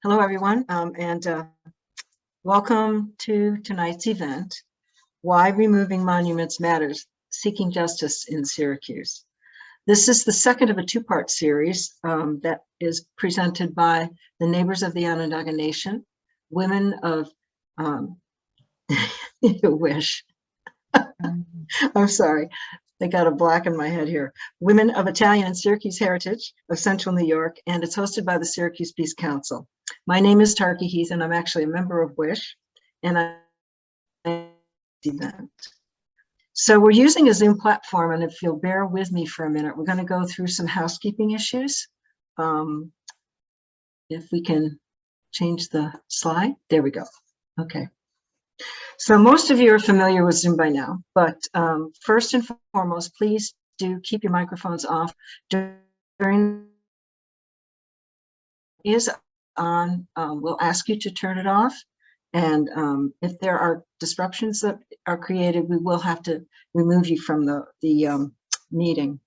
Hello, everyone, and welcome to tonight's event, Why Removing Monuments Matters, Seeking Justice in Syracuse. This is the second of a two-part series that is presented by the neighbors of the Onondaga Nation, women of, you wish, I'm sorry, I got a black in my head here. Women of Italian and Syracuse heritage of Central New York, and it's hosted by the Syracuse Peace Council. My name is Tarky Heath, and I'm actually a member of WISH, and I'm event. So we're using a Zoom platform, and if you'll bear with me for a minute, we're going to go through some housekeeping issues. If we can change the slide, there we go. Okay. So most of you are familiar with Zoom by now, but first and foremost, please do keep your microphones off during is on. We'll ask you to turn it off, and if there are disruptions that are created, we will have to remove you from the meeting.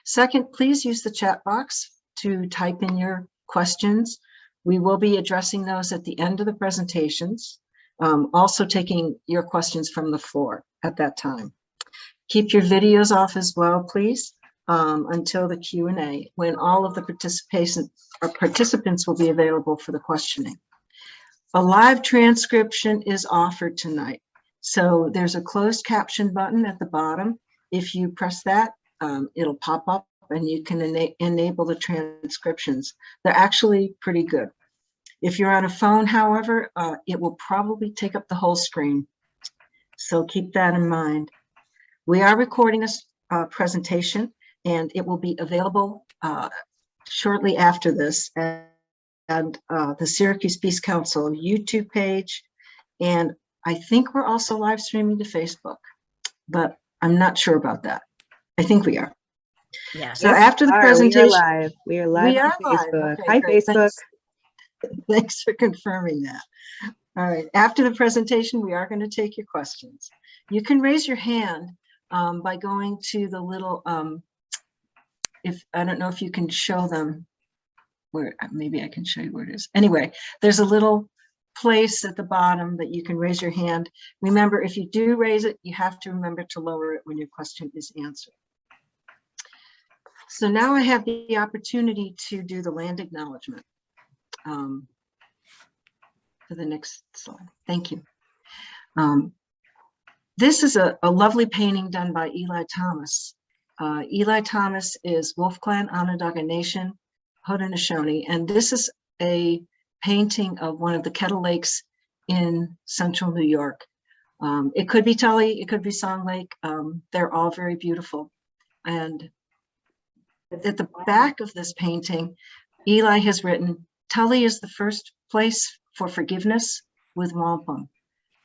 Second, please use the chat box to type in your questions. We will be addressing those at the end of the presentations. Also taking your questions from the floor at that time. Keep your videos off as well, please, until the Q&A, when all of the participants will be available for the questioning. A live transcription is offered tonight. So there's a closed caption button at the bottom. If you press that, it'll pop up and you can enable the transcriptions. They're actually pretty good. If you're on a phone, however, it will probably take up the whole screen. So keep that in mind. We are recording this presentation, and it will be available shortly after this and the Syracuse Peace Council YouTube page. And I think we're also live streaming to Facebook, but I'm not sure about that. I think we are. Yeah. So after the presentation, we are live on Facebook. Okay, Hi, great. Facebook. Thanks for confirming that. All right, after the presentation, we are going to take your questions. You can raise your hand by going to the little, I don't know if you can show them where, maybe I can show you where it is. Anyway, there's a little place at the bottom that you can raise your hand. Remember, if you do raise it, you have to remember to lower it when your question is answered. So now I have the opportunity to do the land acknowledgement. For the next slide. Thank you. This is a lovely painting done by Eli Thomas. Eli Thomas is Wolf Clan, Onondaga Nation, Haudenosaunee, and this is a painting of one of the kettle lakes in Central New York. It could be Tully, it could be Song Lake. They're all very beautiful. And at the back of this painting, Eli has written, Tully is the first place for forgiveness with wampum.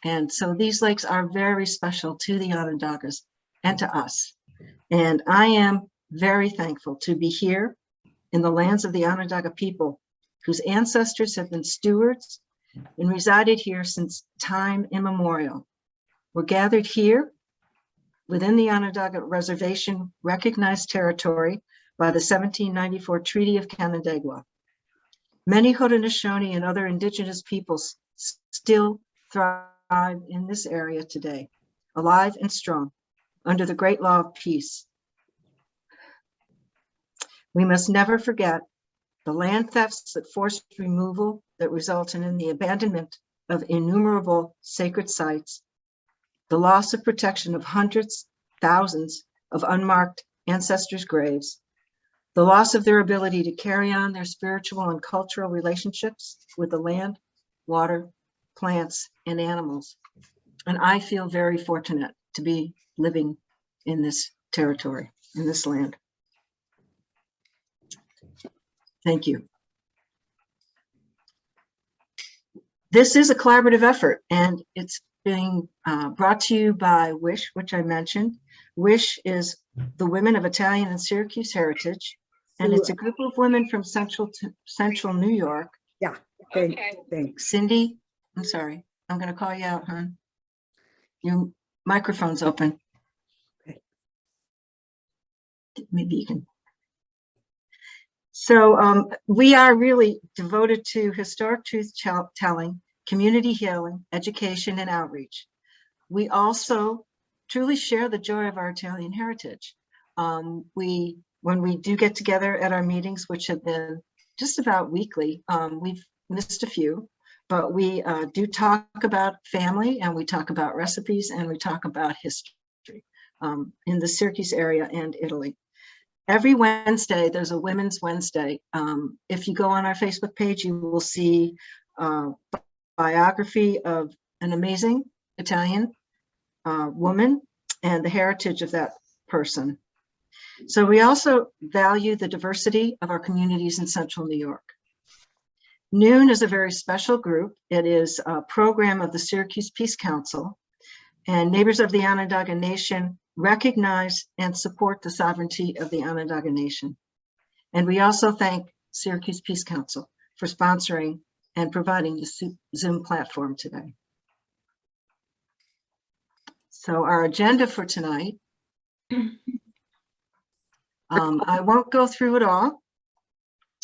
And so these lakes are very special to the Onondagas and to us. And I am very thankful to be here in the lands of the Onondaga people, whose ancestors have been stewards and resided here since time immemorial. We're gathered here within the Onondaga Reservation recognized territory by the 1794 Treaty of Canandaigua. Many Haudenosaunee and other indigenous peoples still thrive in this area today, alive and strong, under the great law of peace. We must never forget the land thefts that forced removal that resulted in the abandonment of innumerable sacred sites, the loss of protection of hundreds, thousands of unmarked ancestors' graves, the loss of their ability to carry on their spiritual and cultural relationships with the land, water, plants, and animals. And I feel very fortunate to be living in this territory, in this land. Thank you. This is a collaborative effort, and it's being brought to you by WISH, which I mentioned. WISH is the Women of Italian and Syracuse Heritage, and it's a group of women from Central New York. Yeah, thanks. Cindy, I'm sorry, I'm going to call you out, hon. Your microphone's open. Okay. Maybe you can. So we are really devoted to historic truth telling, community healing, education, and outreach. We also truly share the joy of our Italian heritage. When we do get together at our meetings, which have been just about weekly, we've missed a few, but we do talk about family, and we talk about recipes, and we talk about history in the Syracuse area and Italy. Every Wednesday, there's a Women's Wednesday. If you go on our Facebook page, you will see a biography of an amazing Italian woman and the heritage of that person. So we also value the diversity of our communities in Central New York. Noon is a very special group. It is a program of the Syracuse Peace Council, and neighbors of the Onondaga Nation recognize and support the sovereignty of the Onondaga Nation. And we also thank Syracuse Peace Council for sponsoring and providing the Zoom platform today. So our agenda for tonight, I won't go through it all.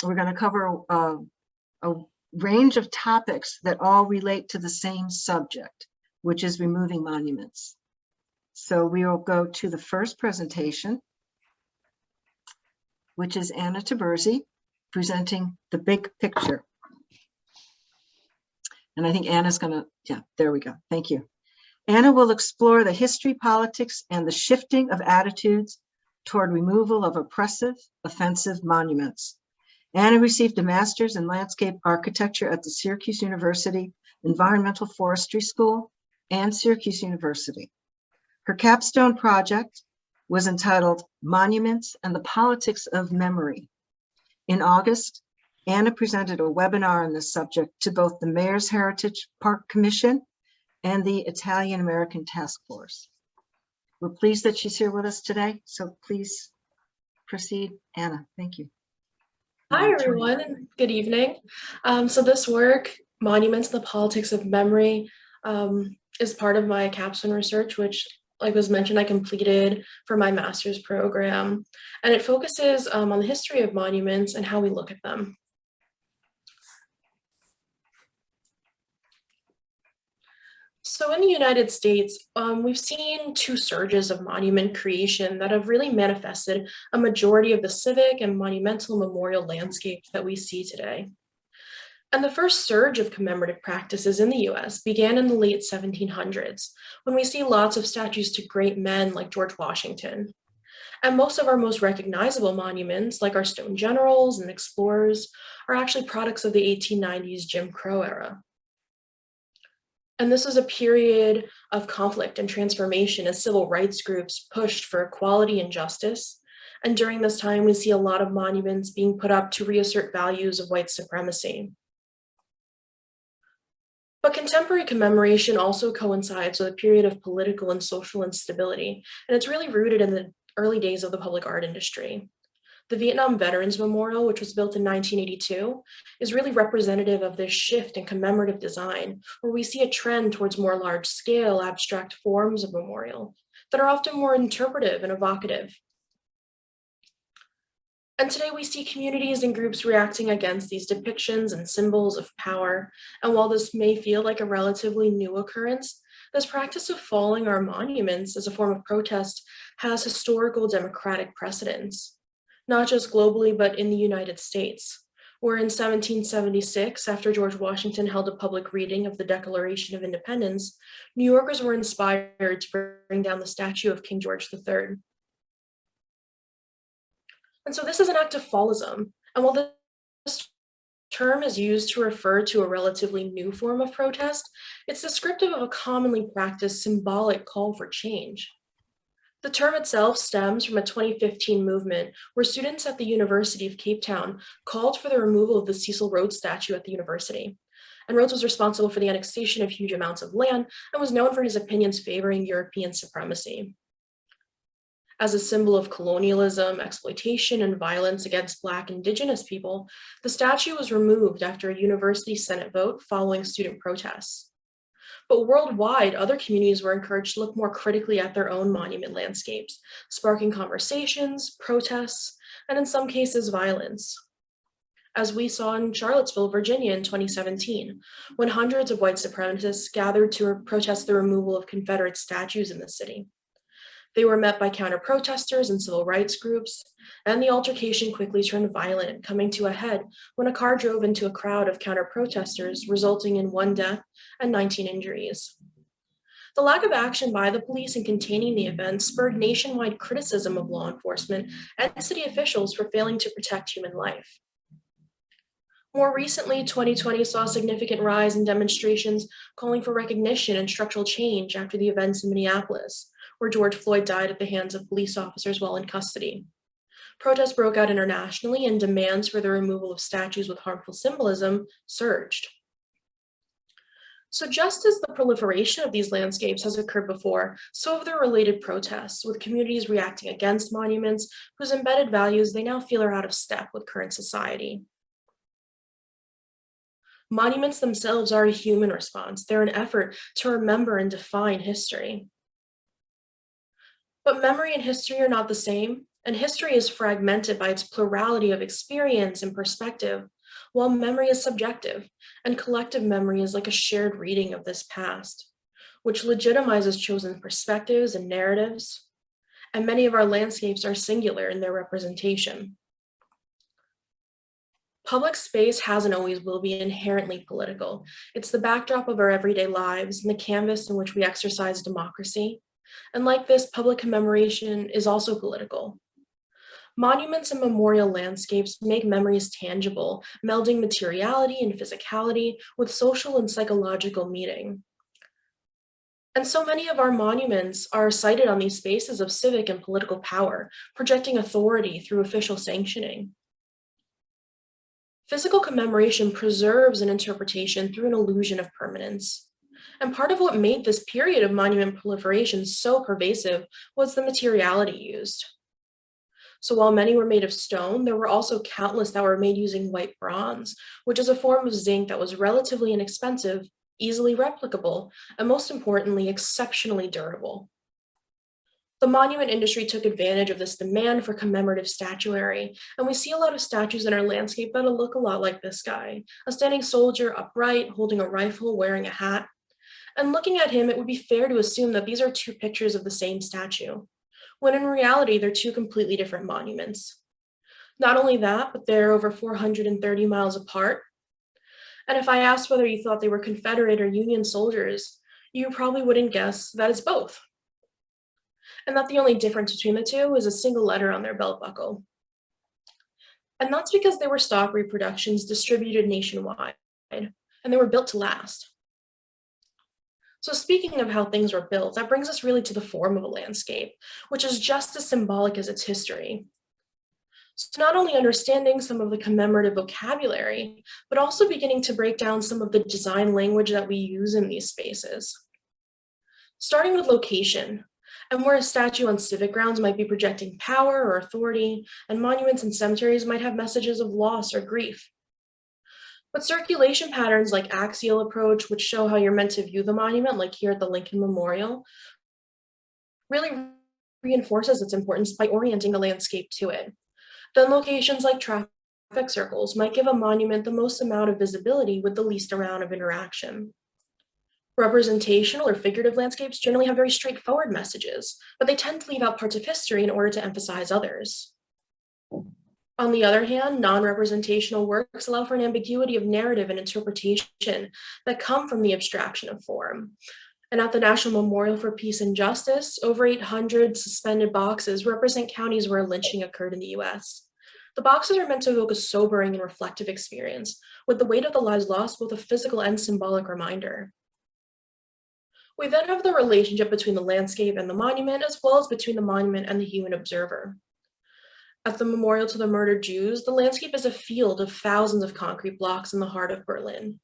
We're going to cover a range of topics that all relate to the same subject, which is removing monuments. So we will go to the first presentation, which is Anna Tiburzi presenting the big picture. And I think Anna's going to, yeah, there we go. Thank you. Anna will explore the history, politics, and the shifting of attitudes toward removal of oppressive, offensive monuments. Anna received a master's in landscape architecture at the Syracuse University Environmental Forestry School and Syracuse University. Her capstone project was entitled Monuments and the Politics of Memory. In August, Anna presented a webinar on this subject to both the Mayor's Heritage Park Commission and the Italian American Task Force. We're pleased that she's here with us today, so please proceed, Anna. Thank you. Hi, everyone, and good evening. So this work, Monuments and the Politics of Memory, is part of my capstone research, which, like was mentioned, I completed for my master's program. And it focuses on the history of monuments and how we look at them. So in the United States, we've seen two surges of monument creation that have really manifested a majority of the civic and monumental memorial landscapes that we see today. And the first surge of commemorative practices in the US began in the late 1700s, when we see lots of statues to great men like George Washington. And most of our most recognizable monuments, like our stone generals and explorers, are actually products of the 1890s Jim Crow era. And this was a period of conflict and transformation as civil rights groups pushed for equality and justice. And during this time, we see a lot of monuments being put up to reassert values of white supremacy. But contemporary commemoration also coincides with a period of political and social instability, and it's really rooted in the early days of the public art industry. The Vietnam Veterans Memorial, which was built in 1982, is really representative of this shift in commemorative design, where we see a trend towards more large-scale abstract forms of memorial that are often more interpretive and evocative. And today we see communities and groups reacting against these depictions and symbols of power. And while this may feel like a relatively new occurrence, this practice of falling our monuments as a form of protest has historical democratic precedents, not just globally, but in the United States, where in 1776, after George Washington held a public reading of the Declaration of Independence, New Yorkers were inspired to bring down the statue of King George III. And so this is an act of fallism. And while this term is used to refer to a relatively new form of protest, it's descriptive of a commonly practiced symbolic call for change. The term itself stems from a 2015 movement where students at the University of Cape Town called for the removal of the Cecil Rhodes statue at the university. And Rhodes was responsible for the annexation of huge amounts of land and was known for his opinions favoring European supremacy. As a symbol of colonialism, exploitation, and violence against Black Indigenous people, the statue was removed after a university Senate vote following student protests. But worldwide, other communities were encouraged to look more critically at their own monument landscapes, sparking conversations, protests, and in some cases, violence. as we saw in Charlottesville, Virginia in 2017, when hundreds of white supremacists gathered to protest the removal of Confederate statues in the city. They were met by counter-protesters and civil rights groups, and the altercation quickly turned violent, coming to a head when a car drove into a crowd of counter-protesters, resulting in 1 death and 19 injuries. The lack of action by the police in containing the event spurred nationwide criticism of law enforcement and city officials for failing to protect human life. More recently, 2020 saw a significant rise in demonstrations calling for recognition and structural change after the events in Minneapolis, where George Floyd died at the hands of police officers while in custody. Protests broke out internationally, and demands for the removal of statues with harmful symbolism surged. So just as the proliferation of these landscapes has occurred before, so have the related protests, with communities reacting against monuments whose embedded values they now feel are out of step with current society. Monuments themselves are a human response. They're an effort to remember and define history. But memory and history are not the same, and history is fragmented by its plurality of experience and perspective, while memory is subjective, and collective memory is like a shared reading of this past, which legitimizes chosen perspectives and narratives, and many of our landscapes are singular in their representation. Public space has and always will be inherently political. It's the backdrop of our everyday lives and the canvas in which we exercise democracy. And like this, public commemoration is also political. Monuments and memorial landscapes make memories tangible, melding materiality and physicality with social and psychological meaning. And so many of our monuments are sited on these spaces of civic and political power, projecting authority through official sanctioning. Physical commemoration preserves an interpretation through an illusion of permanence. And part of what made this period of monument proliferation so pervasive was the materiality used. So while many were made of stone, there were also countless that were made using white bronze, which is a form of zinc that was relatively inexpensive, easily replicable, and most importantly, exceptionally durable. The monument industry took advantage of this demand for commemorative statuary, and we see a lot of statues in our landscape that look a lot like this guy, a standing soldier upright, holding a rifle, wearing a hat. And looking at him, it would be fair to assume that these are two pictures of the same statue, when in reality, they're two completely different monuments. Not only that, but they're over 430 miles apart. And if I asked whether you thought they were Confederate or Union soldiers, you probably wouldn't guess that it's both. And that the only difference between the two is a single letter on their belt buckle. And that's because they were stock reproductions distributed nationwide, and they were built to last. So speaking of how things were built, that brings us really to the form of a landscape, which is just as symbolic as its history. So not only understanding some of the commemorative vocabulary, but also beginning to break down some of the design language that we use in these spaces. Starting with location, and where a statue on civic grounds might be projecting power or authority, and monuments and cemeteries might have messages of loss or grief. But circulation patterns like axial approach, which show how you're meant to view the monument, like here at the Lincoln Memorial, really reinforces its importance by orienting the landscape to it. Then locations like traffic circles might give a monument the most amount of visibility with the least amount of interaction. Representational or figurative landscapes generally have very straightforward messages, but they tend to leave out parts of history in order to emphasize others. On the other hand, non-representational works allow for an ambiguity of narrative and interpretation that come from the abstraction of form. And at the National Memorial for Peace and Justice, over 800 suspended boxes represent counties where a lynching occurred in the US. The boxes are meant to evoke a sobering and reflective experience, with the weight of the lives lost both a physical and symbolic reminder. We then have the relationship between the landscape and the monument, as well as between the monument and the human observer. At the Memorial to the Murdered Jews, the landscape is a field of thousands of concrete blocks in the heart of Berlin.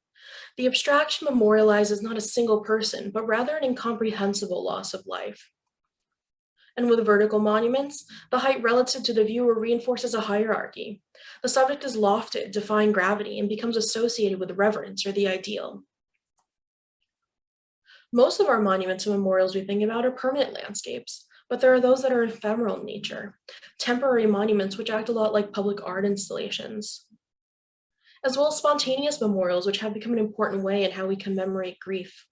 The abstraction memorializes not a single person, but rather an incomprehensible loss of life. And with vertical monuments, the height relative to the viewer reinforces a hierarchy. The subject is lofted, defying gravity, and becomes associated with reverence or the ideal. Most of our monuments and memorials we think about are permanent landscapes, but there are those that are ephemeral in nature, temporary monuments which act a lot like public art installations. as well as spontaneous memorials, which have become an important way in how we commemorate grief.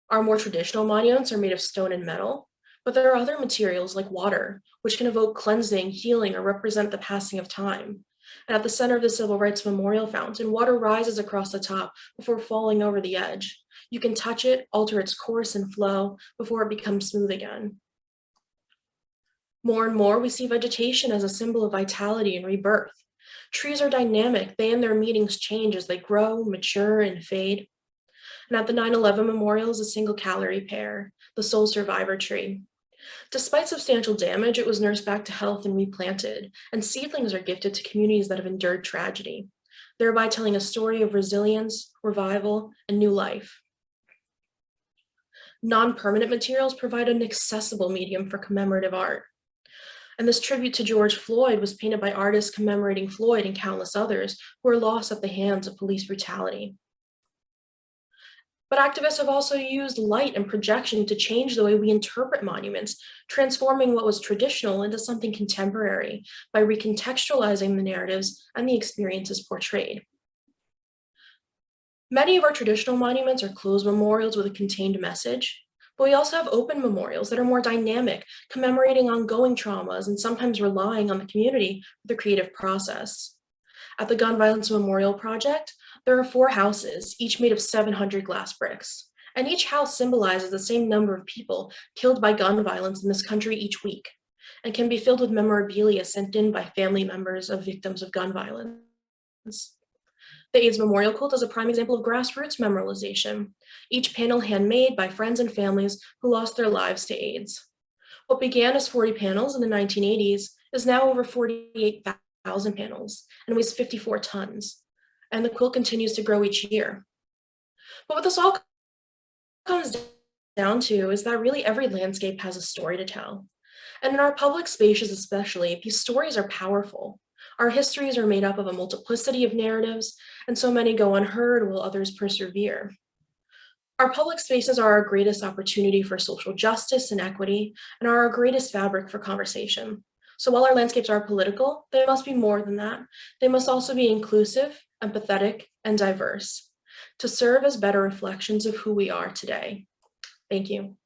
Our more traditional monuments are made of stone and metal, but there are other materials like water, which can evoke cleansing, healing, or represent the passing of time. And at the center of the Civil Rights Memorial Fountain, water rises across the top before falling over the edge. You can touch it, alter its course and flow before it becomes smooth again. More and more, we see vegetation as a symbol of vitality and rebirth. Trees are dynamic. They and their meanings change as they grow, mature, and fade. And at the 9/11 Memorial is a single calorie pear, the sole survivor tree. Despite substantial damage, it was nursed back to health and replanted, and seedlings are gifted to communities that have endured tragedy, thereby telling a story of resilience, revival, and new life. Non-permanent materials provide an accessible medium for commemorative art. And this tribute to George Floyd was painted by artists commemorating Floyd and countless others who were lost at the hands of police brutality. But activists have also used light and projection to change the way we interpret monuments, transforming what was traditional into something contemporary by recontextualizing the narratives and the experiences portrayed. Many of our traditional monuments are closed memorials with a contained message, but we also have open memorials that are more dynamic, commemorating ongoing traumas and sometimes relying on the community for the creative process. At the Gun Violence Memorial Project, there are 4 houses, each made of 700 glass bricks, and each house symbolizes the same number of people killed by gun violence in this country each week, and can be filled with memorabilia sent in by family members of victims of gun violence. The AIDS Memorial Quilt is a prime example of grassroots memorialization, each panel handmade by friends and families who lost their lives to AIDS. What began as 40 panels in the 1980s is now over 48,000 panels and weighs 54 tons. And the quilt continues to grow each year. But what this all comes down to is that really every landscape has a story to tell. And in our public spaces especially, these stories are powerful. Our histories are made up of a multiplicity of narratives, and so many go unheard while others persevere. Our public spaces are our greatest opportunity for social justice and equity, and are our greatest fabric for conversation. So while our landscapes are political, they must be more than that. They must also be inclusive, empathetic, and diverse to serve as better reflections of who we are today. Thank you.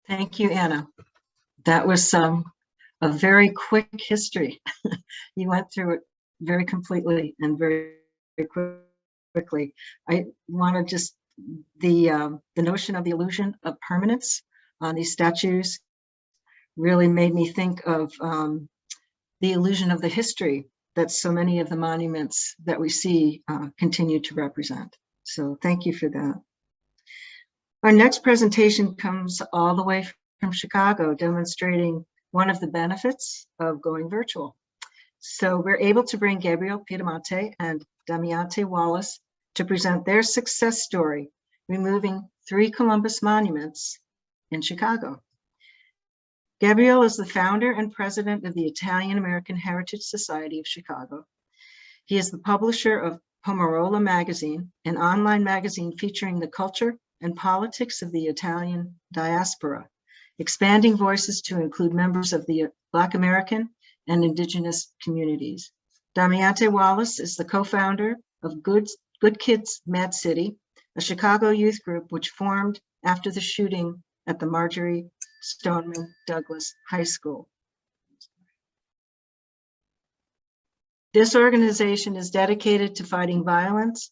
Thank you, Anna. That was a very quick history. You went through it very completely and very quickly. I want to just, the notion of the illusion of permanence on these statues really made me think of the illusion of the history that so many of the monuments that we see continue to represent. So thank you for that. Our next presentation comes all the way from Chicago, demonstrating one of the benefits of going virtual. So we're able to bring Gabriel Piemonte and Damayanti Wallace to present their success story, removing 3 Columbus monuments in Chicago. Gabriel is the founder and president of the Italian American Heritage Society of Chicago. He is the publisher of Pomerola magazine, an online magazine featuring the culture and politics of the Italian diaspora, expanding voices to include members of the Black American and Indigenous communities. Damayanti Wallace is the co-founder of GoodKids MadCity, a Chicago youth group which formed after the shooting at the Marjory Stoneman Douglas High School. This organization is dedicated to fighting violence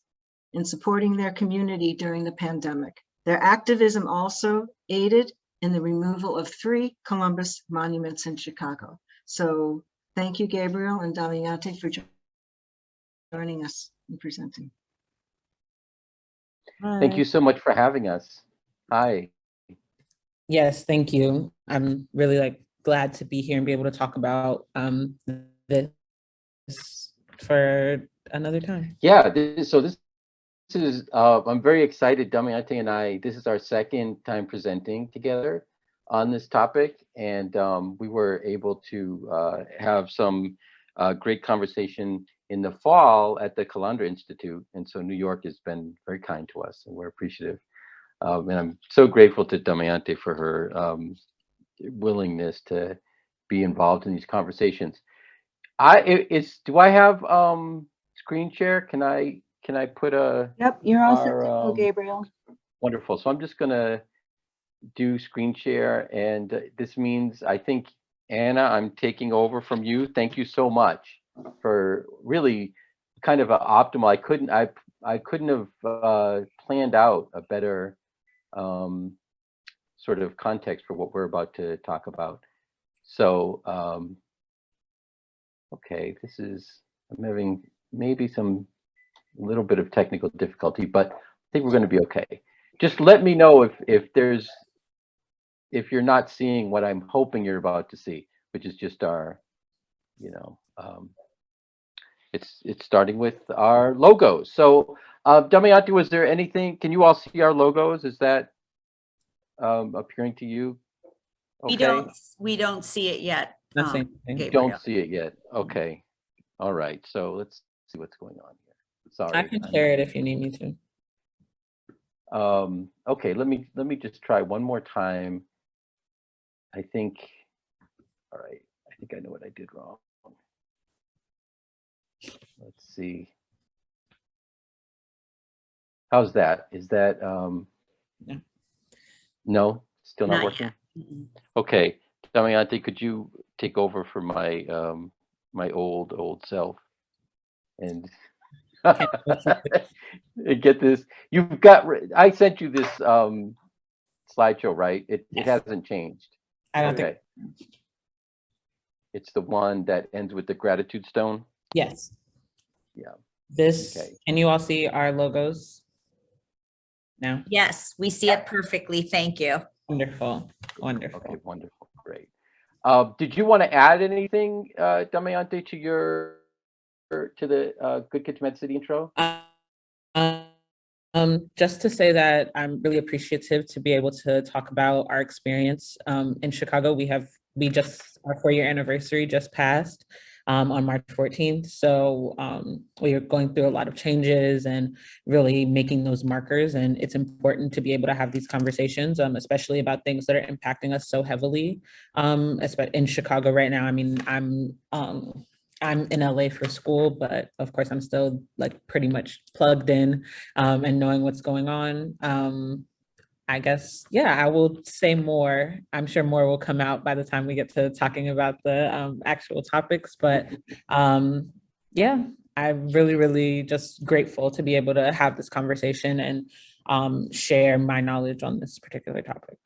and supporting their community during the pandemic. Their activism also aided in the removal of 3 Columbus monuments in Chicago. So thank you, Gabriel and Damayanti, for joining us and presenting. Thank you so much for having us. Hi. Yes, thank you. I'm really glad to be here and be able to talk about this for another time. Yeah, this is, I'm very excited. Damayanti and I, this is our 2nd time presenting together on this topic. And we were able to have some great conversation in the fall at the Calandra Institute. And so New York has been very kind to us and we're appreciative. And I'm so grateful to Damayanti for her willingness to be involved in these conversations. Do I have screen share? Can I put Yep, you're all set our to go, Gabriel. wonderful. So I'm just gonna do screen share, and this means I think Anna, I'm taking over from you. Thank you so much for really kind of optimal. I couldn't have planned out a better sort of context for what we're about to talk about. So okay, I'm having maybe some little bit of technical difficulty, but I think we're going to be okay. Just let me know if you're not seeing what I'm hoping you're about to see, which is just our, it's starting with our logos. So Damayanti, was there anything, can you all see our logos? Is that appearing to you? Okay. We don't see it yet. Nothing. Gabriel. Don't see it yet. Okay. All right. So let's see what's going on here. Sorry. I can share it if you need me to. Okay, let me just try one more time. I think, all right, I think I know what I did wrong. Let's see. How's that? Is that, no, still not working? Okay, Damayanti, could you take over for my my old self and get this? You've got. I sent you this slideshow, right? It hasn't changed. I don't think. It's the one that ends with the gratitude stone. Yes. Yeah. This. Okay. Can you all see our logos now? Yes, we see it perfectly. Thank you. Wonderful. Wonderful. Okay, wonderful. Great. Did you want to add anything, Damayanti, to the GoodKids MadCity intro? Just to say that I'm really appreciative to be able to talk about our experience in Chicago. Our 4-year anniversary just passed on March 14th. So we are going through a lot of changes and really making those markers. And it's important to be able to have these conversations, especially about things that are impacting us so heavily, especially in Chicago right now. I mean, I'm in LA for school, but of course I'm still like pretty much plugged in and knowing what's going on. I guess, yeah, I will say more. I'm sure more will come out by the time we get to talking about the actual topics, but yeah, I'm really, really just grateful to be able to have this conversation and share my knowledge on this particular topic.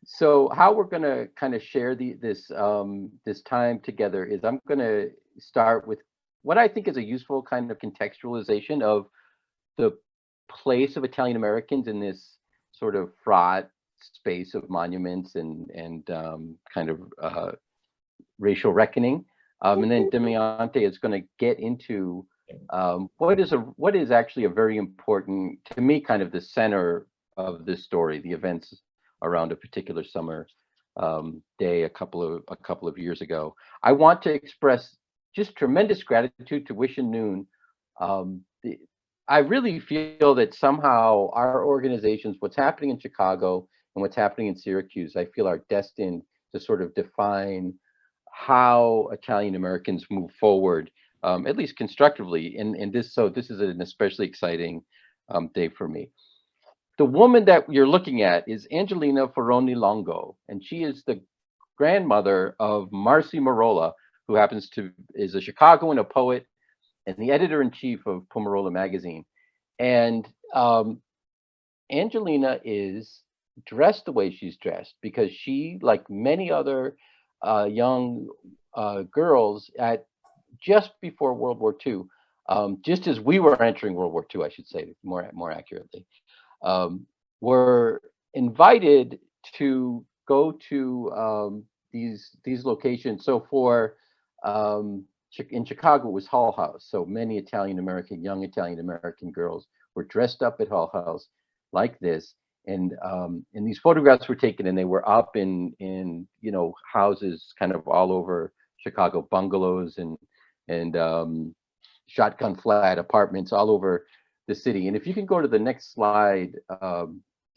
So how we're going to kind of share this time together is I'm going to start with what I think is a useful kind of contextualization of the place of Italian Americans in this sort of fraught space of monuments and kind of racial reckoning. And then Damayanti is going to get into what is actually a very important, to me, kind of the center of this story, the events around a particular summer day a couple of years ago. I want to express just tremendous gratitude to Wish and Noon. I really feel that somehow our organizations, what's happening in Chicago and what's happening in Syracuse, I feel are destined to sort of define how Italian Americans move forward, at least constructively. And this is an especially exciting day for me. The woman that you're looking at is Angelina Ferroni Longo, and she is the grandmother of Marcy Marola, who is a Chicagoan, a poet, and the editor-in-chief of Pomerola magazine. And Angelina is dressed the way she's dressed because she, like many other young girls at just before World War II, just as we were entering World War II, I should say more accurately, were invited to go to these locations. So for in Chicago, it was Hull House. So many young Italian American girls were dressed up at Hull House like this, and these photographs were taken, and they were up in houses kind of all over Chicago, bungalows and shotgun flat apartments all over the city. And if you can go to the next slide,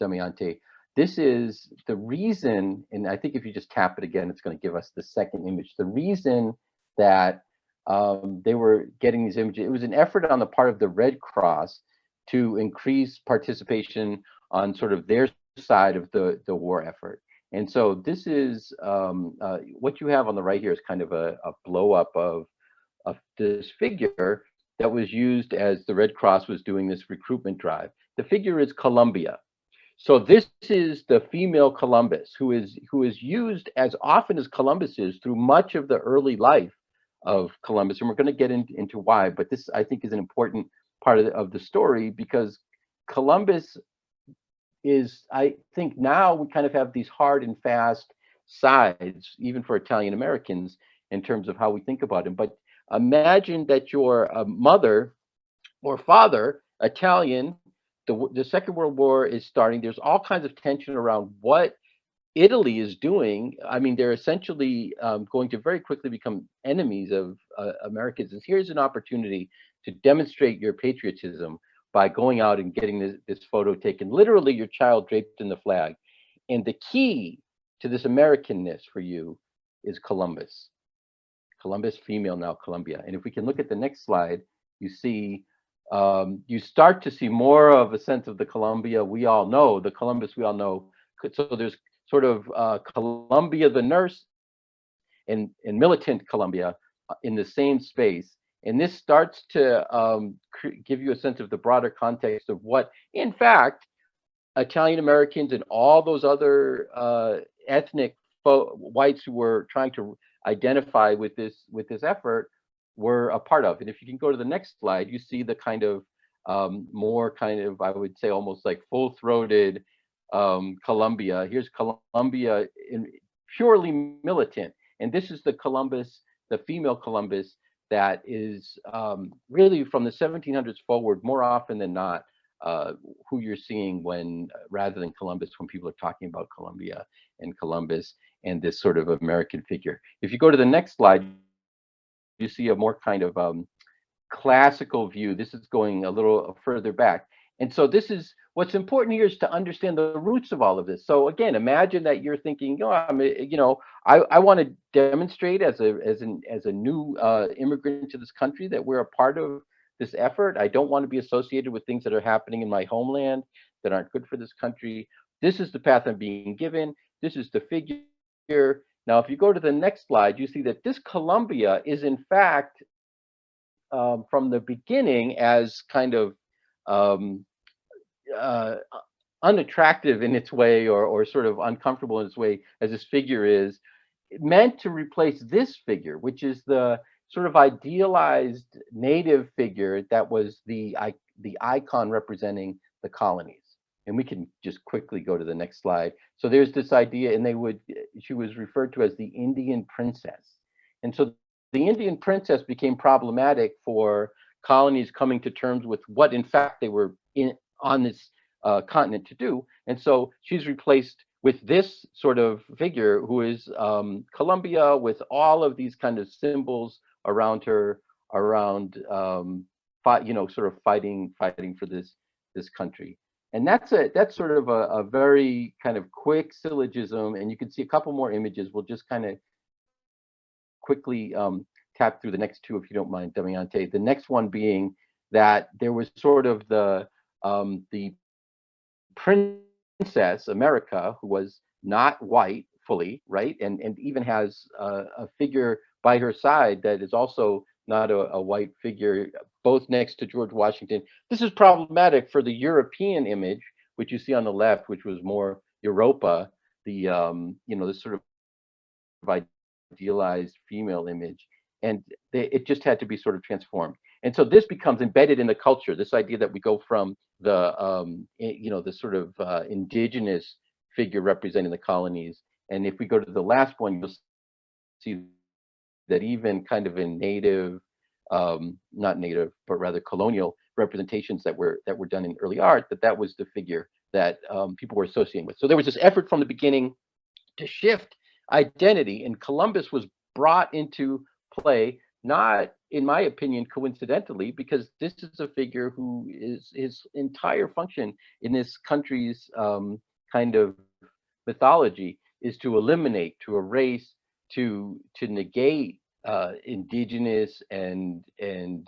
Damayanti, this is the reason, and I think if you just tap it again, it's going to give us the second image. The reason that they were getting these images, it was an effort on the part of the Red Cross to increase participation on sort of their side of the war effort. And so this is what you have on the right here is kind of a blow up of this figure that was used as the Red Cross was doing this recruitment drive. The figure is Columbia. So this is the female Columbus, who is used as often as Columbus is through much of the early life of Columbus, and we're going to get into why. But this, I think, is an important part of the story, because Columbus is, I think, now we kind of have these hard and fast sides, even for Italian Americans, in terms of how we think about him. But imagine that your mother or father, Italian. The Second World War is starting. There's all kinds of tension around what Italy is doing. I mean, they're essentially going to very quickly become enemies of Americans. And here's an opportunity to demonstrate your patriotism by going out and getting this photo taken. Literally, your child draped in the flag. And the key to this Americanness for you is Columbus. Columbus, female, now Columbia. And if we can look at the next slide, you see you start to see more of a sense of the Columbia we all know, the Columbus we all know. So there's sort of Columbia the nurse and militant Columbia in the same space. And this starts to give you a sense of the broader context of what, in fact, Italian Americans and all those other ethnic whites who were trying to identify with this effort were a part of. And if you can go to the next slide, you see the kind of more kind of, I would say, almost like full-throated Columbia. Here's Columbia in purely militant. And this is the Columbus, the female Columbus, that is really from the 1700s forward, more often than not, who you're seeing when, rather than Columbus, when people are talking about Columbia and Columbus and this sort of American figure. If you go to the next slide, you see a more kind of classical view. This is going a little further back. And so this is, what's important here is to understand the roots of all of this. So again, imagine that you're thinking, oh, I want to demonstrate as a new immigrant to this country that we're a part of this effort. I don't want to be associated with things that are happening in my homeland that aren't good for this country. This is the path I'm being given. This is the figure. Now, if you go to the next slide, you see that this Columbia is, in fact, from the beginning, as kind of unattractive in its way, or sort of uncomfortable in its way, as this figure is, meant to replace this figure, which is the sort of idealized native figure that was the icon representing the colonies. And we can just quickly go to the next slide. So there's this idea, and she was referred to as the Indian princess. And so the Indian princess became problematic for colonies coming to terms with what, in fact, they were on this continent to do. And so she's replaced with this sort of figure who is Columbia, with all of these kind of symbols around her, around sort of fighting for this country. And that's sort of a very kind of quick syllogism, and you can see a couple more images. We'll just kind of quickly tap through the next two, if you don't mind, Damayanti. The next one being that there was sort of the princess America, who was not white fully, right, and even has a figure by her side that is also not a white figure, both next to George Washington. This is problematic for the European image, which you see on the left, which was more Europa, the this sort of idealized female image, and it just had to be sort of transformed. And so this becomes embedded in the culture, this idea that we go from the the sort of indigenous figure representing the colonies. And if we go to the last one, you'll see that even kind of in native, not native, but rather colonial representations that were done in early art, that was the figure that people were associating with. So there was this effort from the beginning to shift identity, and Columbus was brought into play not, in my opinion, coincidentally, because this is a figure who is his entire function in this country's kind of mythology is to eliminate, to erase, to negate indigenous and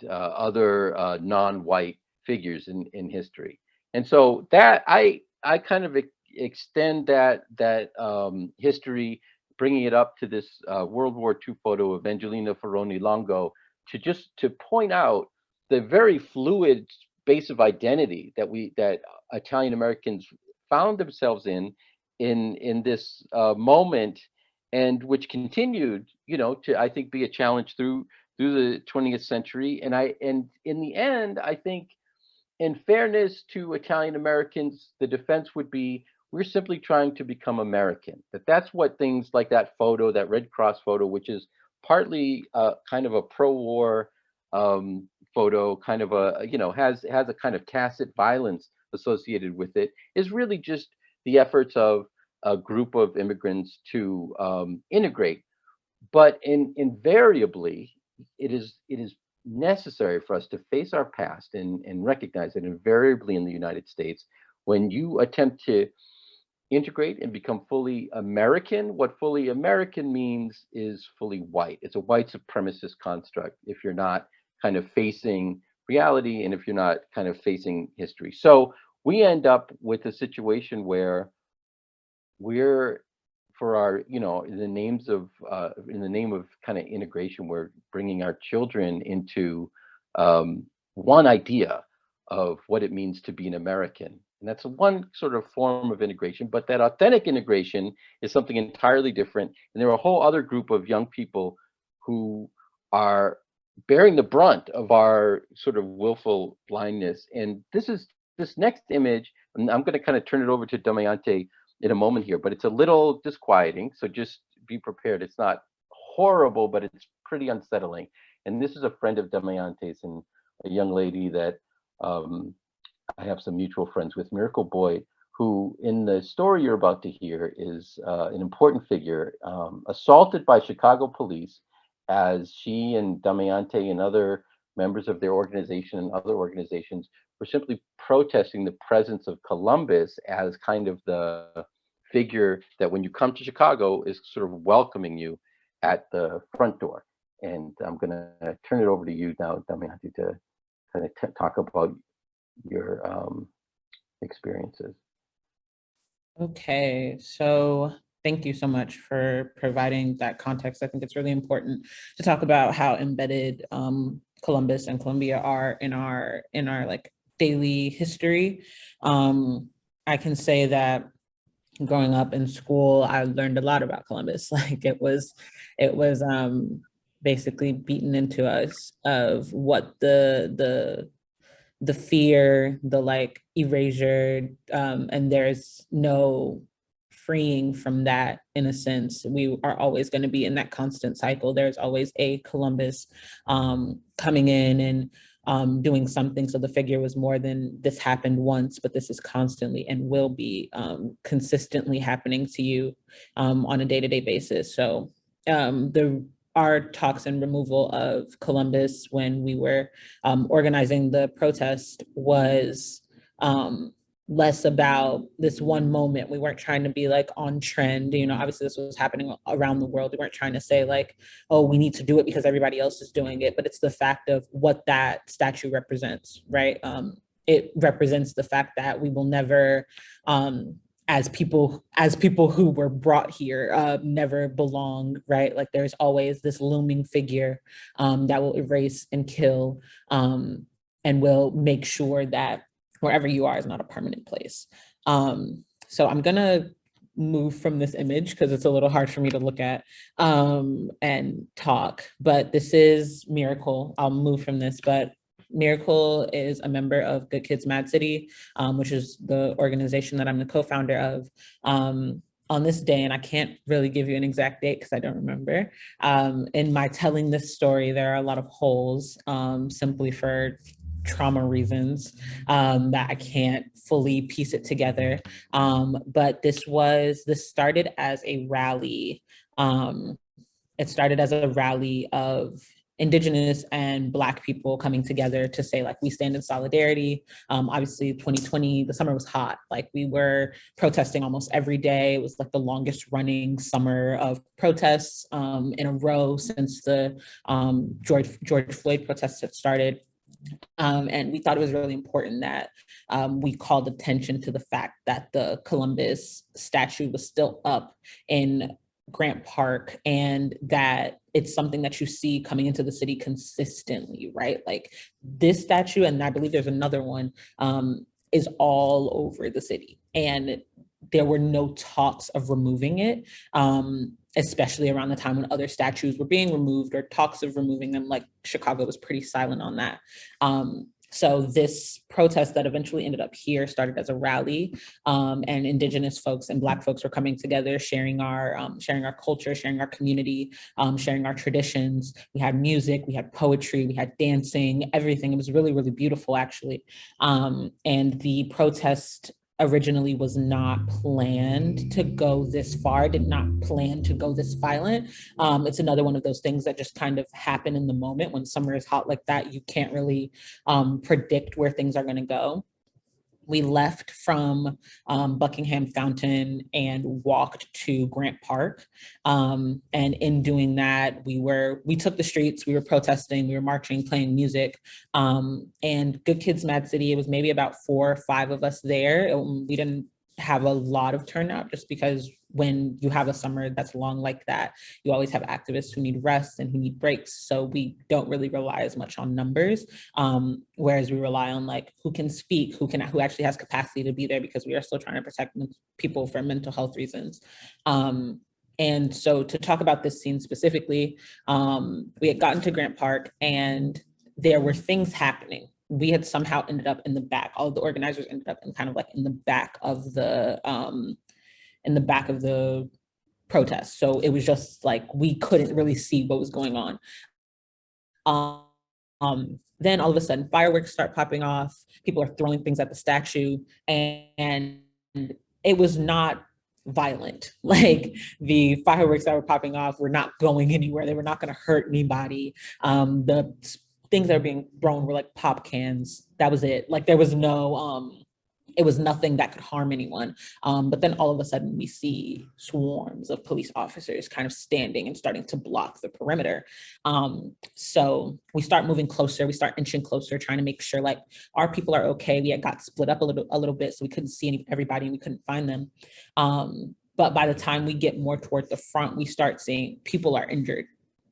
other non-white figures in history. And so that I kind of extend that history, bringing it up to this World War II photo of Angelina, Ferroni, Longo, to point out the very fluid space of identity that Italian Americans found themselves in this moment, and which continued, to, I think, be a challenge through the 20th century. And in the end, I think, in fairness to Italian Americans, the defense would be, we're simply trying to become American. That's what things like that photo, that Red Cross photo, which is partly kind of a pro-war photo, kind of a, has a kind of tacit violence associated with it, is really just the efforts of a group of immigrants to integrate. But invariably, it is necessary for us to face our past and recognize that invariably in the United States, when you attempt to integrate and become fully American, what fully American means is fully white. It's a white supremacist construct if you're not kind of facing reality and if you're not kind of facing history. So we end up with a situation where we're, for our, in the name of kind of integration, we're bringing our children into one idea of what it means to be an American. And that's one sort of form of integration, but that authentic integration is something entirely different. And there are a whole other group of young people who are bearing the brunt of our sort of willful blindness. And this next image, and I'm going to kind of turn it over to Damayanti in a moment here, but it's a little disquieting. So just be prepared. It's not horrible, but it's pretty unsettling. And this is a friend of Damayanti's, and a young lady that I have some mutual friends with, Miracle Boyd, who in the story you're about to hear is an important figure, assaulted by Chicago police as she and Damayanti and other members of their organization and other organizations were simply protesting the presence of Columbus as kind of the figure that when you come to Chicago is sort of welcoming you at the front door. And I'm going to turn it over to you now, Damayanti, to kind of talk about your experiences. Okay, so thank you so much for providing that context. I think it's really important to talk about how embedded Columbus and Columbia are in our like daily history. I can say that growing up in school, I learned a lot about Columbus. Like it was basically beaten into us of what the fear, the like erasure, and there's no freeing from that. In a sense, we are always going to be in that constant cycle. There's always a Columbus coming in and doing something. So the figure was more than this happened once, but this is constantly and will be consistently happening to you on a day-to-day basis. So our talks and removal of Columbus when we were organizing the protest was less about this one moment. We weren't trying to be like on trend, obviously this was happening around the world. We weren't trying to say like, oh, we need to do it because everybody else is doing it, but it's the fact of what that statue represents, right? It represents the fact that we will never, as people who were brought here, never belong, right? Like there's always this looming figure that will erase and kill and will make sure that wherever you are is not a permanent place. So I'm gonna move from this image because it's a little hard for me to look at and talk, but this is Miracle. I'll move from this, but Miracle is a member of GoodKids MadCity, which is the organization that I'm the co-founder of. On this day, and I can't really give you an exact date because I don't remember, in my telling this story, there are a lot of holes simply for trauma reasons that I can't fully piece it together. But this started as a rally. It started as a rally of Indigenous and Black people coming together to say, like, we stand in solidarity. Obviously 2020, the summer was hot. Like, we were protesting almost every day. It was like the longest running summer of protests in a row since the George Floyd protests had started. And we thought it was really important that we called attention to the fact that the Columbus statue was still up in Grant Park, and that it's something that you see coming into the city consistently, right? Like, this statue, and I believe there's another one, is all over the city. And there were no talks of removing it, especially around the time when other statues were being removed or talks of removing them. Like, Chicago was pretty silent on that. So this protest that eventually ended up here started as a rally, and Indigenous folks and Black folks were coming together, sharing our culture, sharing our community, sharing our traditions. We had music, we had poetry, we had dancing, everything. It was really, really beautiful, actually. And the protest originally was not planned to go this far, did not plan to go this violent. It's another one of those things that just kind of happen in the moment. When summer is hot like that, you can't really predict where things are gonna go. We left from Buckingham Fountain and walked to Grant Park. And in doing that, we took the streets, we were protesting, we were marching, playing music. And GoodKids MadCity, it was maybe about 4 or 5 of us there. We didn't have a lot of turnout, just because when you have a summer that's long like that, you always have activists who need rest and who need breaks. So we don't really rely as much on numbers, whereas we rely on, like, who can speak, who actually has capacity to be there, because we are still trying to protect people for mental health reasons. And so to talk about this scene specifically, we had gotten to Grant Park and there were things happening. We had somehow ended up in the back. All of the organizers ended up in kind of like in the back of the protest. So it was just like, we couldn't really see what was going on. Then all of a sudden fireworks start popping off. People are throwing things at the statue, and it was not violent. Like, the fireworks that were popping off were not going anywhere. They were not going to hurt anybody. The things that were being thrown were like pop cans. That was it. Like, there was no, it was nothing that could harm anyone. But then all of a sudden we see swarms of police officers kind of standing and starting to block the perimeter. So we start moving closer, we start inching closer, trying to make sure, like, our people are okay. We had got split up a little bit, so we couldn't see everybody and we couldn't find them. But by the time we get more toward the front, we start seeing people are injured.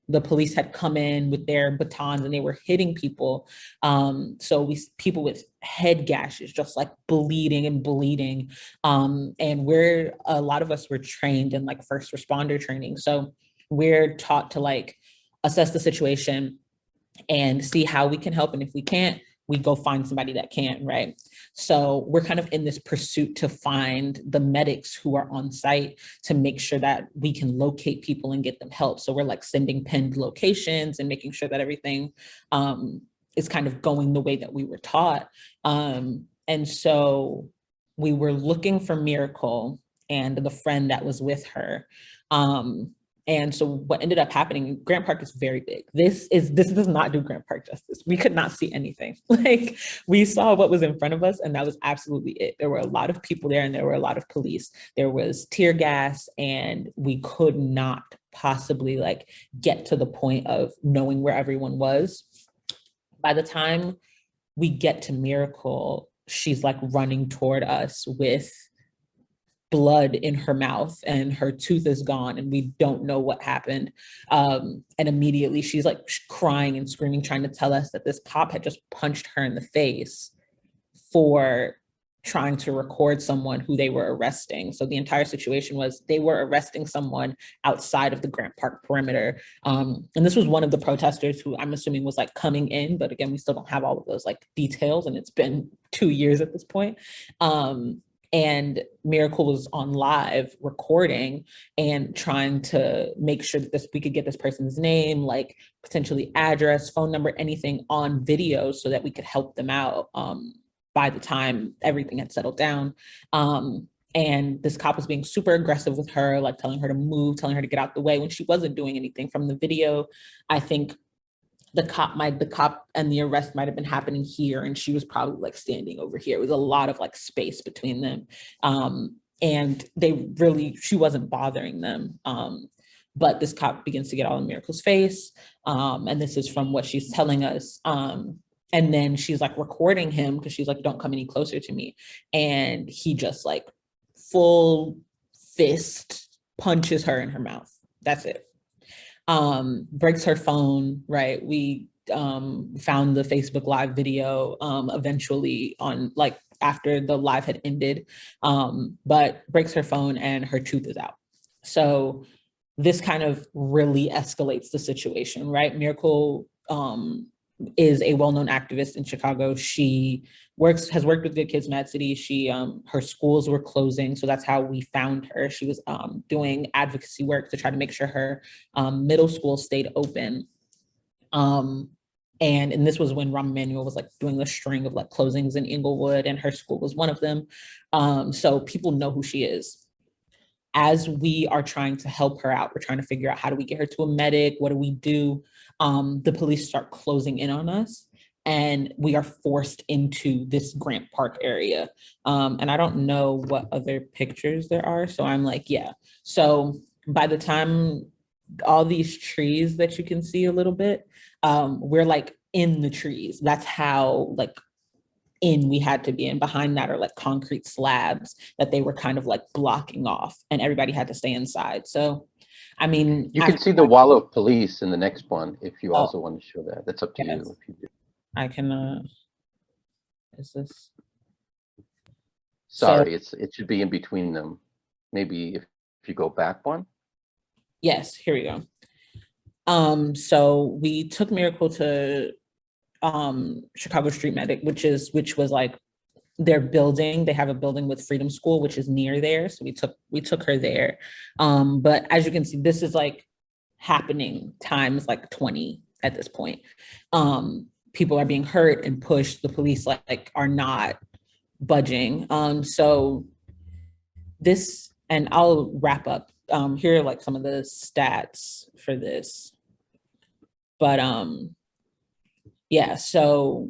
The police had come in with their batons and they were hitting people. So people with head gashes, just like bleeding and bleeding. And a lot of us were trained in, like, first responder training. So we're taught to, like, assess the situation and see how we can help. And if we can't, we go find somebody that can, right? So we're kind of in this pursuit to find the medics who are on site to make sure that we can locate people and get them help. So we're, like, sending pinned locations and making sure that everything is kind of going the way that we were taught. And so we were looking for Miracle and the friend that was with her. And so what ended up happening, Grant Park is very big. This does not do Grant Park justice. We could not see anything. Like, we saw what was in front of us and that was absolutely it. There were a lot of people there and there were a lot of police. There was tear gas and we could not possibly, like, get to the point of knowing where everyone was. By the time we get to Miracle, she's, like, running toward us with blood in her mouth and her tooth is gone and we don't know what happened. And immediately she's, like, crying and screaming, trying to tell us that this cop had just punched her in the face for trying to record someone who they were arresting. So the entire situation was they were arresting someone outside of the Grant Park perimeter. And this was one of the protesters who I'm assuming was, like, coming in, but again, we still don't have all of those, like, details and it's been 2 years at this point. And Miracle was on live recording and trying to make sure that we could get this person's name, like, potentially address, phone number, anything on video so that we could help them out by the time everything had settled down. And this cop was being super aggressive with her, like, telling her to move, telling her to get out the way when she wasn't doing anything. From the video, I think the cop and the arrest might have been happening here, and she was probably like standing over here. It was a lot of like space between them. And she wasn't bothering them. But this cop begins to get all in Miracle's face. And this is from what she's telling us. And then she's like recording him because she's like, don't come any closer to me. And he just like full fist punches her in her mouth. That's it. Breaks her phone, right? We found the Facebook Live video eventually on like after the live had ended, but breaks her phone and her tooth is out. So this kind of really escalates the situation, right? Miracle is a well-known activist in Chicago. She has worked with GoodKids MadCity. Her schools were closing, so that's how we found her. She was doing advocacy work to try to make sure her middle school stayed open. And this was when Rahm Emanuel was like doing a string of like closings in Inglewood, and her school was one of them. So people know who she is. As we are trying to help her out, we're trying to figure out how do we get her to a medic? What do we do? The police start closing in on us, and we are forced into this Grant Park area. And I don't know what other pictures there are. So I'm like, yeah. So by the time all these trees that you can see a little bit, we're like in the trees. That's how like in we had to be in. Behind that are like concrete slabs that they were kind of like blocking off, and everybody had to stay inside. So, I mean, you can see the wall of police in the next one if you also want to show that. That's up to yes. you if you do. I can. Is this? Sorry, it should be in between them. Maybe if you go back one. Yes, here we go. So we took Miracle to Chicago Street Medic, which was like their building. They have a building with Freedom School, which is near there. So we took her there. But as you can see, this is like happening times like 20 at this point. People are being hurt and pushed. The police like are not budging. So this, and I'll wrap up. Here are like some of the stats for this. But yeah, so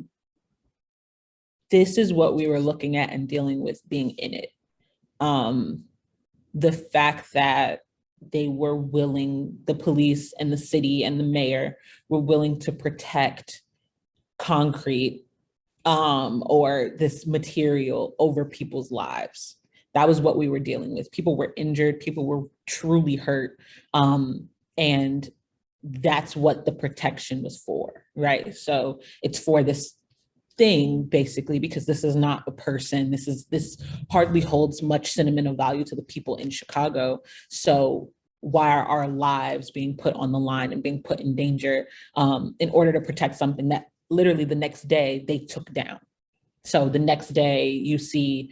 this is what we were looking at and dealing with being in it. The fact that they were willing, the police and the city and the mayor were willing to protect concrete or this material over people's lives. That was what we were dealing with. People were injured, people were truly hurt. And that's what the protection was for, right? So it's for this thing, basically, because this is not a person. This hardly holds much sentimental value to the people in Chicago. So why are our lives being put on the line and being put in danger in order to protect something that literally the next day they took down? So the next day you see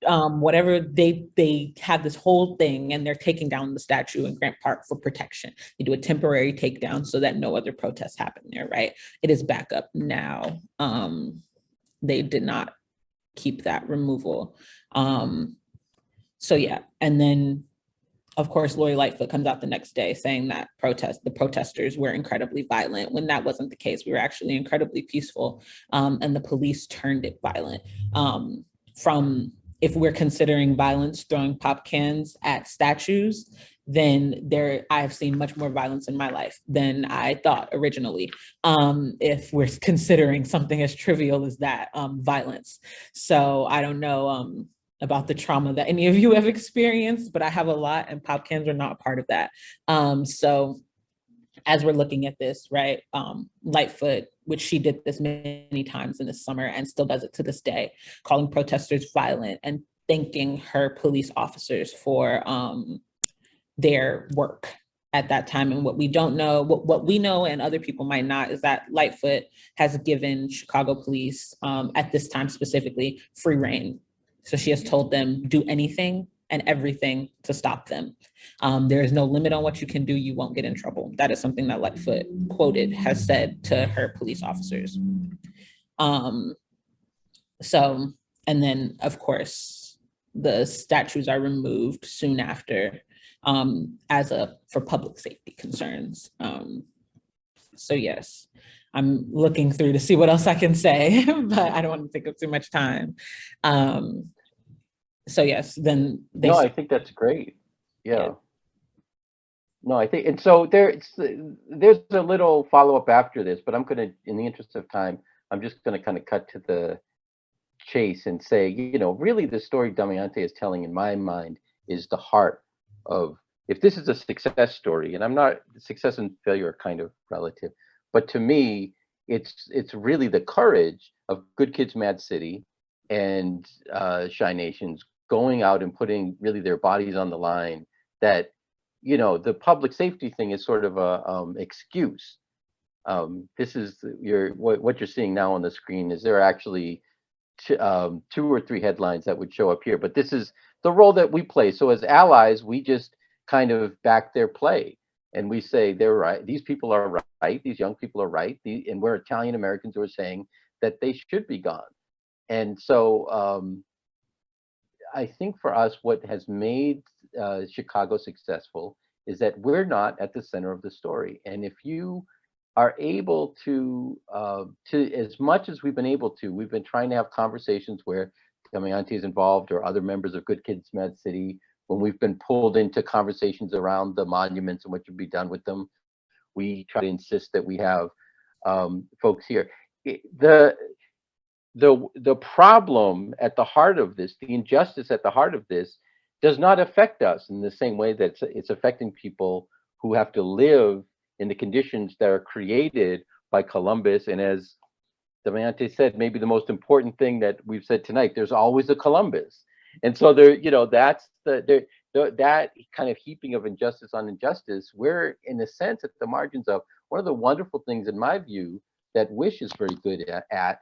whatever, they have this whole thing and they're taking down the statue in Grant Park for protection. They do a temporary takedown so that no other protests happen there, right? It is back up now. They did not keep that removal. So yeah, and then of course, Lori Lightfoot comes out the next day saying that the protesters were incredibly violent, when that wasn't the case. We were actually incredibly peaceful, and the police turned it violent. From, if we're considering violence, throwing pop cans at statues, then I have seen much more violence in my life than I thought originally. If we're considering something as trivial as that, violence. So I don't know about the trauma that any of you have experienced, but I have a lot, and pop cans are not a part of that. So as we're looking at this, right, Lightfoot, which she did this many times in the summer and still does it to this day, calling protesters violent and thanking her police officers for their work at that time. And what we don't know, what we know and other people might not, is that Lightfoot has given Chicago police, at this time specifically, free rein. So she has told them, do anything and everything to stop them. There is no limit on what you can do. You won't get in trouble. That is something that Lightfoot, quoted, has said to her police officers. So, and then of course, the statues are removed soon after. for public safety concerns. So yes, I'm looking through to see what else I can say, but I don't want to take up too much time. So yes, then they. No, I think that's great. Yeah. Yeah. No, I think, and so there's a little follow-up after this, but I'm gonna, in the interest of time, I'm just gonna kind of cut to the chase and say, really the story Damayanti is telling in my mind is the heart of, if this is a success story, and I'm not, success and failure are kind of relative, but to me, it's really the courage of GoodKids MadCity and Shy Nations going out and putting really their bodies on the line, that the public safety thing is sort of a excuse. This is what you're seeing now on the screen is there are actually 2 or 3 headlines that would show up here, but this is the role that we play. So as allies, we just kind of back their play and we say they're right. These people are right. These young people are right. And we're Italian Americans who are saying that they should be gone. And so I think for us, what has made Chicago successful is that we're not at the center of the story. And if you are able to as much as we've been able to, we've been trying to have conversations where Damayanti is involved or other members of GoodKids MadCity, when we've been pulled into conversations around the monuments and what should be done with them, we try to insist that we have folks here. The problem at the heart of this, the injustice at the heart of this, does not affect us in the same way that it's affecting people who have to live in the conditions that are created by Columbus. And as Damayanti said, maybe the most important thing that we've said tonight, there's always a Columbus. And so there, that's that kind of heaping of injustice on injustice. We're in a sense at the margins of one of the wonderful things, in my view, that Wish is very good at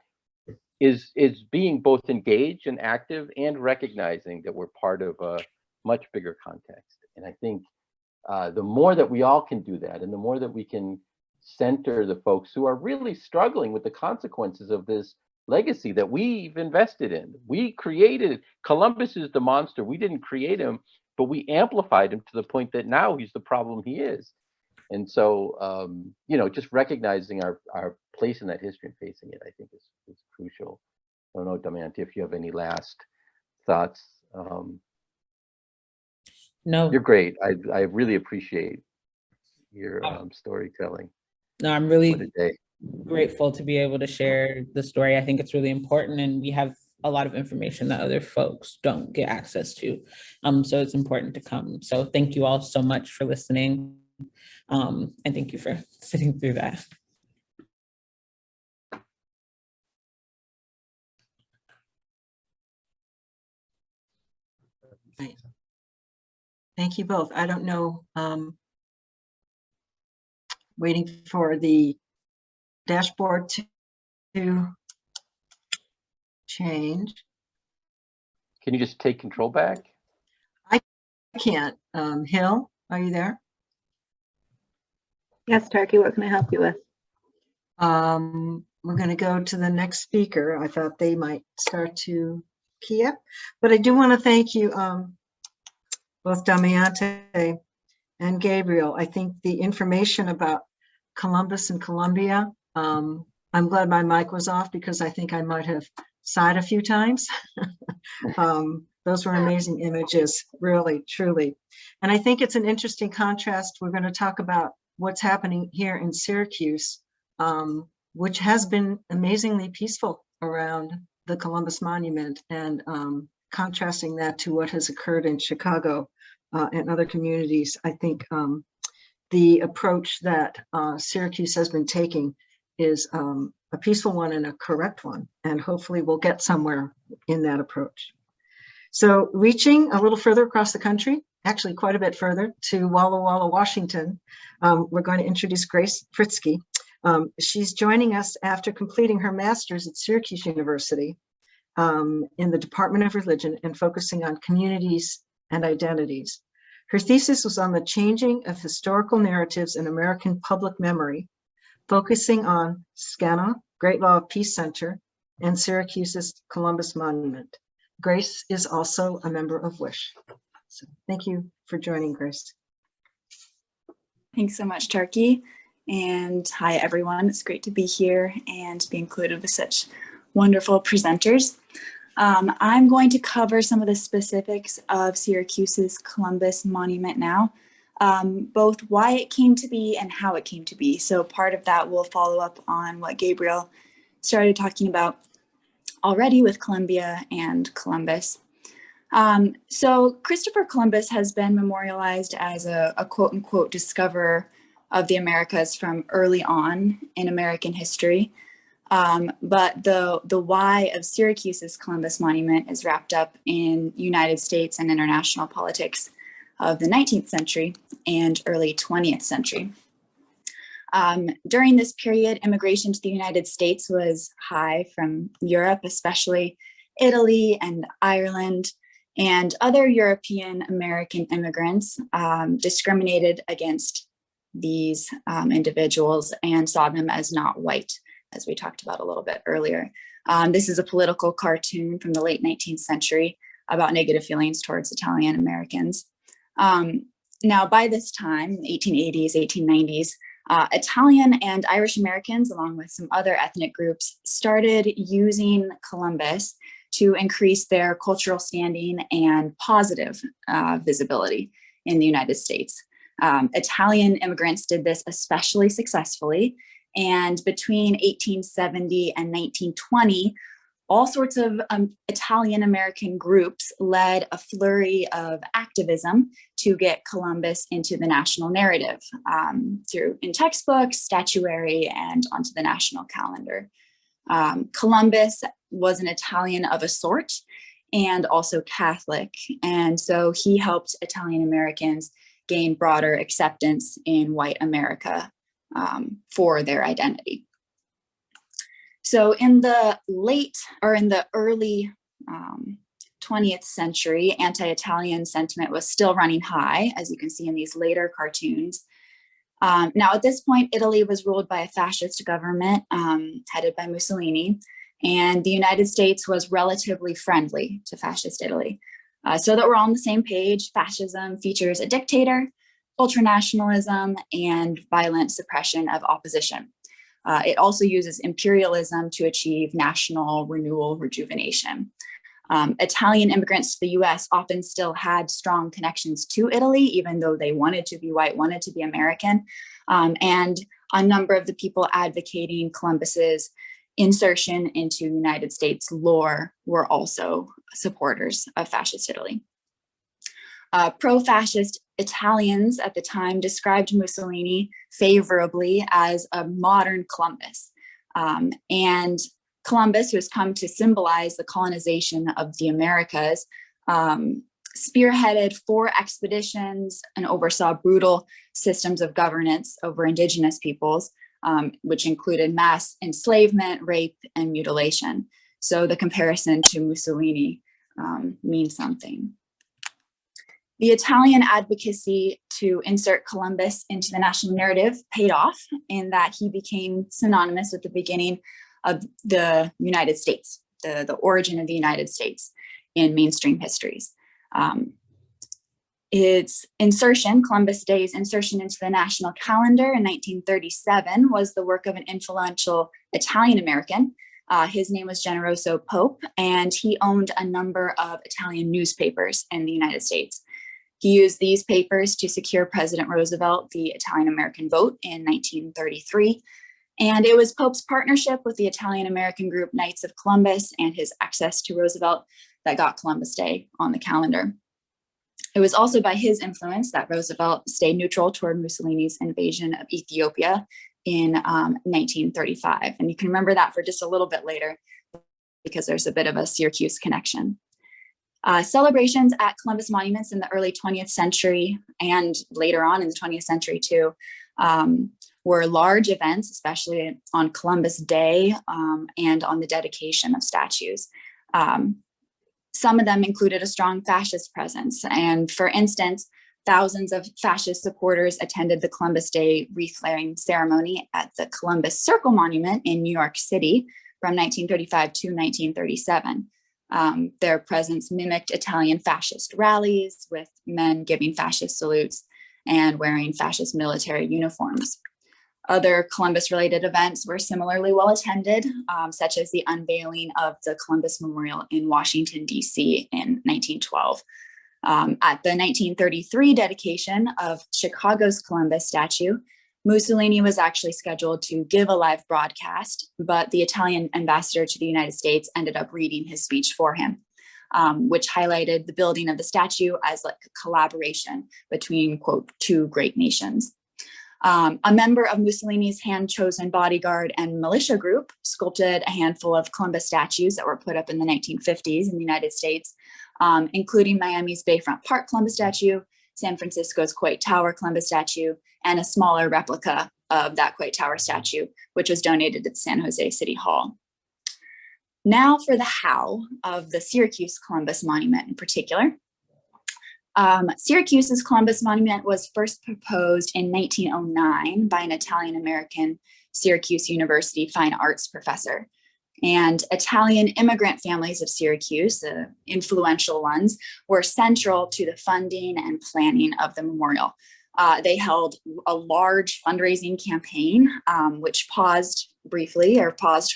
is being both engaged and active and recognizing that we're part of a much bigger context. And I think the more that we all can do that, and the more that we can center the folks who are really struggling with the consequences of this legacy that we've invested in. We created, Columbus is the monster. We didn't create him, but we amplified him to the point that now he's the problem he is. And so, just recognizing our place in that history and facing it, I think is crucial. I don't know, Damayanti, if you have any last thoughts. No. You're great. I really appreciate your storytelling. No, I'm really What a day. grateful to be able to share the story. I think it's really important, and we have a lot of information that other folks don't get access to. So it's important to come. So thank you all so much for listening. And thank you for sitting through that. Right. Thank you both. I don't know, waiting for the dashboard to change. Can you just take control back? I can't. Hill, are you there? Yes, Turkey, what can I help you with? We're going to go to the next speaker. I thought they might start to key up, but I do want to thank you, both Damayanti and Gabriel. I think the information about Columbus and Columbia, I'm glad my mic was off because I think I might have sighed a few times. Those were amazing images, really, truly. And I think it's an interesting contrast. We're going to talk about what's happening here in Syracuse, which has been amazingly peaceful around the Columbus Monument, and contrasting that to what has occurred in Chicago and other communities. I think the approach that Syracuse has been taking is a peaceful one and a correct one, and hopefully we'll get somewhere in that approach. So reaching a little further across the country, actually quite a bit further, to Walla Walla, Washington, we're going to introduce Grace Fritzke. She's joining us after completing her master's at Syracuse University in the Department of Religion and focusing on communities and identities. Her thesis was on the changing of historical narratives in American public memory, focusing on SCANA, Great Law of Peace Center, and Syracuse's Columbus Monument. Grace is also a member of WISH. So thank you for joining, Grace. Thanks so much, Turkey. And hi, everyone. It's great to be here and be included with such wonderful presenters. I'm going to cover some of the specifics of Syracuse's Columbus Monument now, both why it came to be and how it came to be. So part of that will follow up on what Gabriel started talking about already with Columbia and Columbus. So Christopher Columbus has been memorialized as a quote unquote discoverer of the Americas from early on in American history. But the why of Syracuse's Columbus Monument is wrapped up in United States and international politics of the 19th century and early 20th century. During this period, immigration to the United States was high from Europe, especially Italy and Ireland, and other European American immigrants discriminated against these individuals and saw them as not white, as we talked about a little bit earlier. This is a political cartoon from the late 19th century about negative feelings towards Italian Americans. Now, by this time, 1880s, 1890s, Italian and Irish Americans, along with some other ethnic groups, started using Columbus to increase their cultural standing and positive visibility in the United States. Italian immigrants did this especially successfully, and between 1870 and 1920, all sorts of Italian American groups led a flurry of activism to get Columbus into the national narrative in textbooks, statuary, and onto the national calendar. Columbus was an Italian of a sort and also Catholic, and so he helped Italian Americans gain broader acceptance in white America for their identity. So in the early 20th century, anti-Italian sentiment was still running high, as you can see in these later cartoons. Now at this point, Italy was ruled by a fascist government headed by Mussolini, and the United States was relatively friendly to fascist Italy. So that we're all on the same page, fascism features a dictator, ultranationalism, and violent suppression of opposition. It also uses imperialism to achieve national renewal, rejuvenation. Italian immigrants to the US often still had strong connections to Italy, even though they wanted to be white, wanted to be American. And a number of the people advocating Columbus's insertion into United States lore were also supporters of fascist Italy. Pro-fascist Italians at the time described Mussolini favorably as a modern Columbus. And Columbus, who has come to symbolize the colonization of the Americas, spearheaded 4 expeditions and oversaw brutal systems of governance over indigenous peoples, which included mass enslavement, rape, and mutilation. So the comparison to Mussolini means something. The Italian advocacy to insert Columbus into the national narrative paid off in that he became synonymous with the beginning of the United States, the origin of the United States in mainstream histories. Its insertion, Columbus Day's insertion into the national calendar in 1937 was the work of an influential Italian American. His name was Generoso Pope, and he owned a number of Italian newspapers in the United States. He used these papers to secure President Roosevelt the Italian American vote in 1933. And it was Pope's partnership with the Italian American group Knights of Columbus and his access to Roosevelt that got Columbus Day on the calendar. It was also by his influence that Roosevelt stayed neutral toward Mussolini's invasion of Ethiopia in 1935. And you can remember that for just a little bit later, because there's a bit of a Syracuse connection. Celebrations at Columbus monuments in the early 20th century and later on in the 20th century too were large events, especially on Columbus Day and on the dedication of statues. Some of them included a strong fascist presence. And for instance, thousands of fascist supporters attended the Columbus Day wreath-laying ceremony at the Columbus Circle Monument in New York City from 1935 to 1937. Their presence mimicked Italian fascist rallies, with men giving fascist salutes and wearing fascist military uniforms. Other Columbus-related events were similarly well attended, such as the unveiling of the Columbus Memorial in Washington, D.C. in 1912. At the 1933 dedication of Chicago's Columbus statue, Mussolini was actually scheduled to give a live broadcast, but the Italian ambassador to the United States ended up reading his speech for him, which highlighted the building of the statue as like a collaboration between, quote, two great nations. A member of Mussolini's hand-chosen bodyguard and militia group sculpted a handful of Columbus statues that were put up in the 1950s in the United States, including Miami's Bayfront Park Columbus statue, San Francisco's Coit Tower Columbus statue, and a smaller replica of that Coit Tower statue, which was donated to the San Jose City Hall. Now for the how of the Syracuse Columbus Monument in particular. Syracuse's Columbus Monument was first proposed in 1909 by an Italian-American Syracuse University fine arts professor. And Italian immigrant families of Syracuse, the influential ones, were central to the funding and planning of the memorial. They held a large fundraising campaign, which paused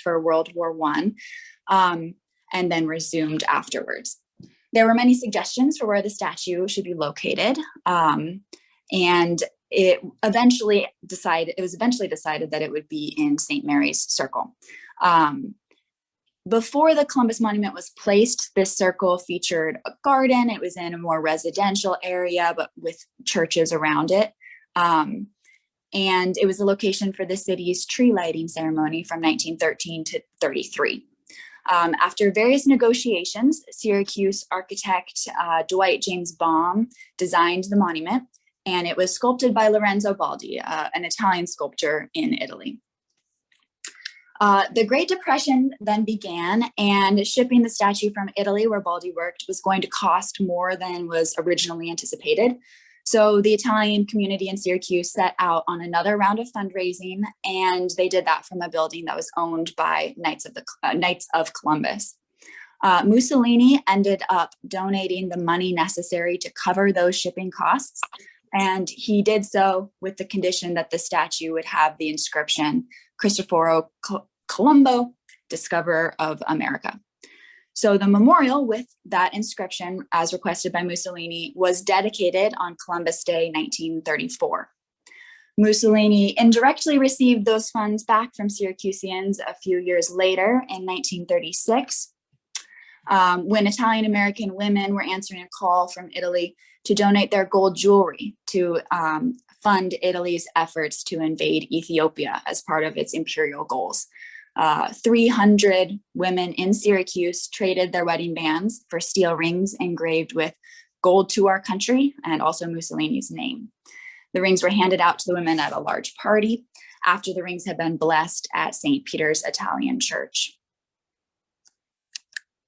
for World War I, and then resumed afterwards. There were many suggestions for where the statue should be located, and it was eventually decided that it would be in St. Mary's Circle. Before the Columbus Monument was placed, this circle featured a garden. It was in a more residential area, but with churches around it. And it was the location for the city's tree lighting ceremony from 1913 to 33. After various negotiations, Syracuse architect Dwight James Baum designed the monument, and it was sculpted by Lorenzo Baldi, an Italian sculptor in Italy. The Great Depression then began, and shipping the statue from Italy, where Baldi worked, was going to cost more than was originally anticipated. So the Italian community in Syracuse set out on another round of fundraising, and they did that from a building that was owned by Knights of Columbus. Mussolini ended up donating the money necessary to cover those shipping costs, and he did so with the condition that the statue would have the inscription, Cristoforo Colombo, Discoverer of America. So the memorial with that inscription, as requested by Mussolini, was dedicated on Columbus Day 1934. Mussolini indirectly received those funds back from Syracuseans a few years later in 1936, when Italian-American women were answering a call from Italy to donate their gold jewelry to fund Italy's efforts to invade Ethiopia as part of its imperial goals. 300 women in Syracuse traded their wedding bands for steel rings engraved with "Gold to our country" and also Mussolini's name. The rings were handed out to the women at a large party after the rings had been blessed at St. Peter's Italian Church.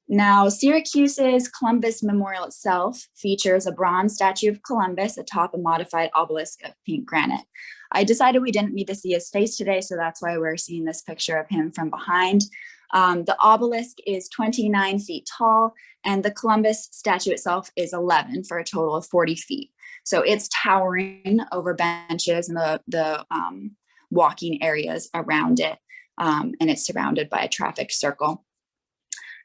Now, Syracuse's Columbus Memorial itself features a bronze statue of Columbus atop a modified obelisk of pink granite. I decided we didn't need to see his face today, so that's why we're seeing this picture of him from behind. The obelisk is 29 feet tall, and the Columbus statue itself is 11 for a total of 40 feet. So it's towering over benches and the walking areas around it, and it's surrounded by a traffic circle.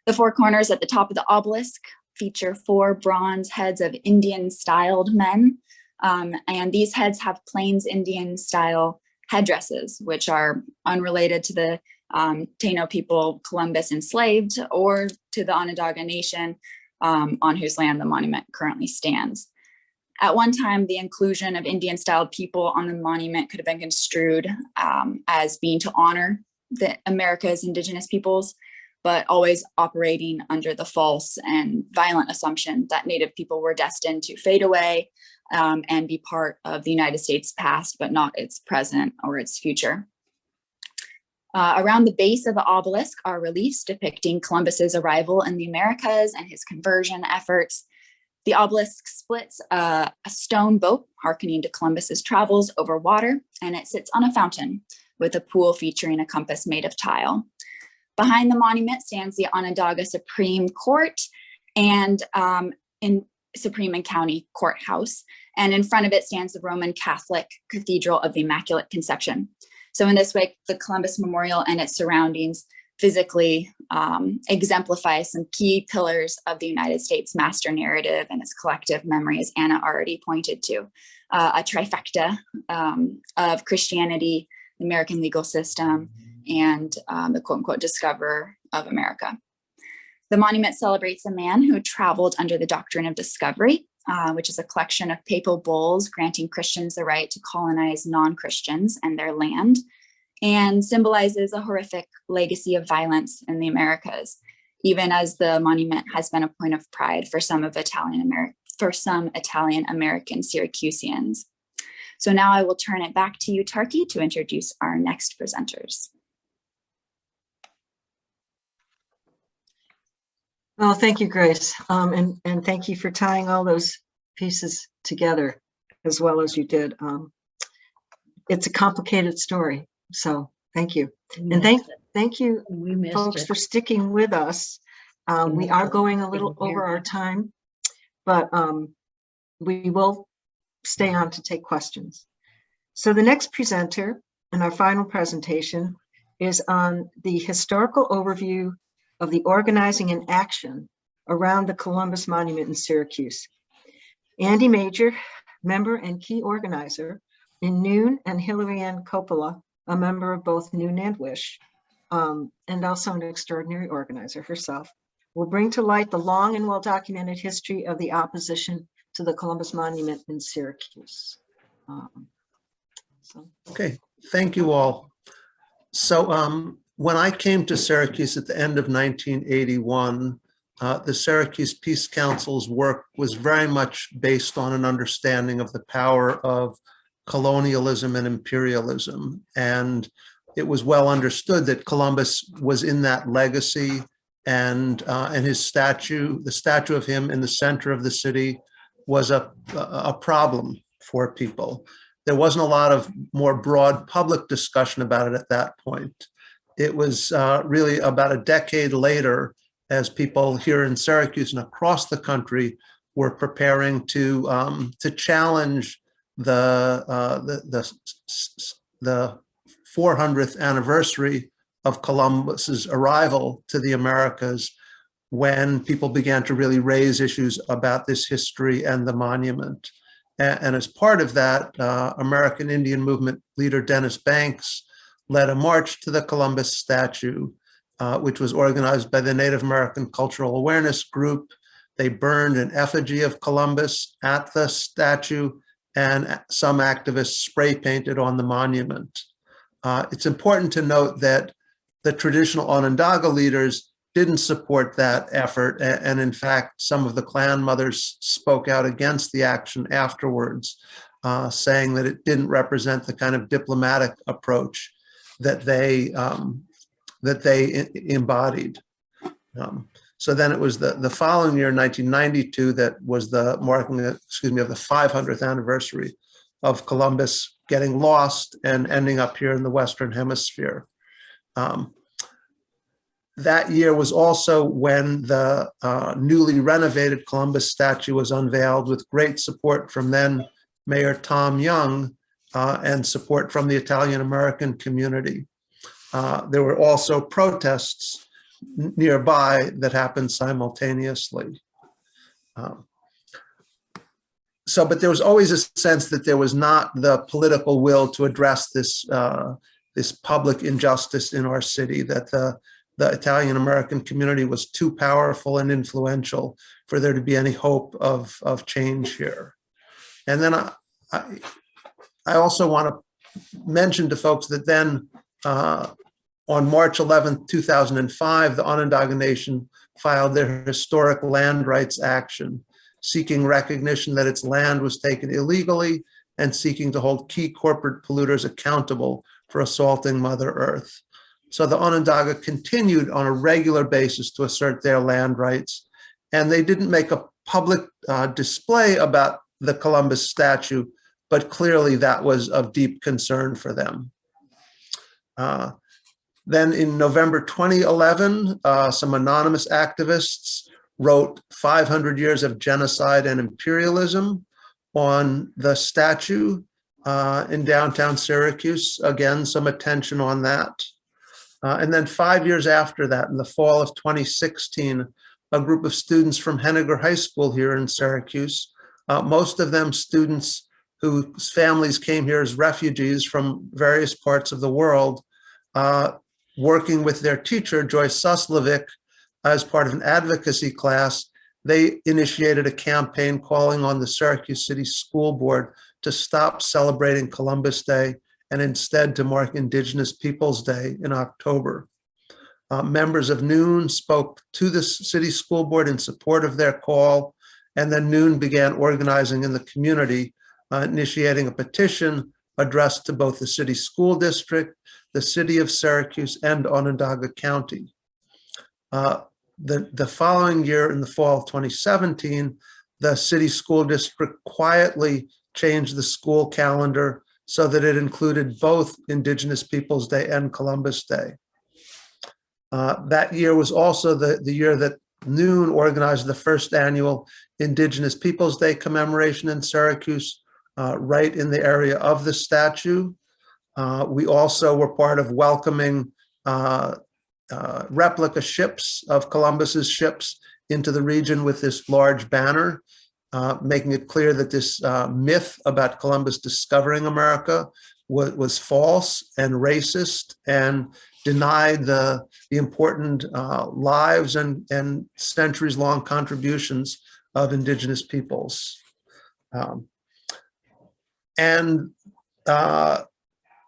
The four corners at the top of the obelisk feature 4 bronze heads of Indian-styled men, and these heads have Plains Indian-style headdresses, which are unrelated to the Taino people Columbus enslaved or to the Onondaga Nation on whose land the monument currently stands. At one time, the inclusion of Indian-styled people on the monument could have been construed as being to honor America's indigenous peoples, but always operating under the false and violent assumption that Native people were destined to fade away and be part of the United States past, but not its present or its future. Around the base of the obelisk are reliefs depicting Columbus's arrival in the Americas and his conversion efforts. The obelisk splits a stone boat hearkening to Columbus's travels over water, and it sits on a fountain with a pool featuring a compass made of tile. Behind the monument stands the Onondaga Supreme Court and in Supreme and County Courthouse. And in front of it stands the Roman Catholic Cathedral of the Immaculate Conception. So in this way, the Columbus Memorial and its surroundings physically exemplify some key pillars of the United States master narrative and its collective memory, as Anna already pointed to, a trifecta of Christianity, the American legal system, and the quote unquote discoverer of America. The monument celebrates a man who traveled under the doctrine of discovery, which is a collection of papal bulls granting Christians the right to colonize non-Christians and their land, and symbolizes a horrific legacy of violence in the Americas, even as the monument has been a point of pride for some Italian American Syracusians. So now I will turn it back to you, Tarki, to introduce our next presenters. Well, thank you, Grace. And thank you for tying all those pieces together as well as you did. It's a complicated story, so thank you. And thank you, folks, for sticking with us. We are going a little over our time, but we will stay on to take questions. So the next presenter in our final presentation is on the historical overview of the organizing and action around the Columbus Monument in Syracuse. Andy Major, member and key organizer in Noñh, and Hillary Ann Coppola, a member of both Noñh and Wish, and also an extraordinary organizer herself, will bring to light the long and well-documented history of the opposition to the Columbus Monument in Syracuse. Okay, thank you all. So when I came to Syracuse at the end of 1981, the Syracuse Peace Council's work was very much based on an understanding of the power of colonialism and imperialism. And it was well understood that Columbus was in that legacy, and his statue, the statue of him in the center of the city, was a problem for people. There wasn't a lot of more broad public discussion about it at that point. It was really about a decade later, as people here in Syracuse and across the country were preparing to challenge the 400th anniversary of Columbus's arrival to the Americas, when people began to really raise issues about this history and the monument. And as part of that, American Indian Movement leader Dennis Banks led a march to the Columbus statue, which was organized by the Native American Cultural Awareness Group. They burned an effigy of Columbus at the statue, and some activists spray painted on the monument. It's important to note that the traditional Onondaga leaders didn't support that effort. And in fact, some of the clan mothers spoke out against the action afterwards, saying that it didn't represent the kind of diplomatic approach that they embodied. So then it was the following year, 1992, that was the marking, of the 500th anniversary of Columbus getting lost and ending up here in the Western Hemisphere. That year was also when the newly renovated Columbus statue was unveiled, with great support from then Mayor Tom Young and support from the Italian American community. There were also protests nearby that happened simultaneously. But there was always a sense that there was not the political will to address this public injustice in our city, that the Italian American community was too powerful and influential for there to be any hope of change here. And then I also want to mention to folks that then on March 11th, 2005, the Onondaga Nation filed their historic land rights action, seeking recognition that its land was taken illegally and seeking to hold key corporate polluters accountable for assaulting Mother Earth. So the Onondaga continued on a regular basis to assert their land rights, and they didn't make a public display about the Columbus statue, but clearly that was of deep concern for them. Then in November 2011, some anonymous activists wrote 500 Years of Genocide and Imperialism on the statue in downtown Syracuse. Again, some attention on that. And then 5 years after that, in the fall of 2016, a group of students from Henniger High School here in Syracuse, most of them students whose families came here as refugees from various parts of the world, working with their teacher, Joyce Suslovic, as part of an advocacy class, they initiated a campaign calling on the Syracuse City School Board to stop celebrating Columbus Day and instead to mark Indigenous Peoples Day in October. Members of noñh spoke to the city school board in support of their call, and then noñh began organizing in the community, initiating a petition addressed to both the city school district, the city of Syracuse, and Onondaga County. The following year, in the fall of 2017, the city school district quietly changed the school calendar so that it included both Indigenous Peoples Day and Columbus Day. That year was also the year that noñh organized the first annual Indigenous Peoples Day commemoration in Syracuse, right in the area of the statue. We also were part of welcoming replica ships of Columbus's ships into the region with this large banner, making it clear that this myth about Columbus discovering America was false and racist and denied the important lives and centuries-long contributions of Indigenous peoples.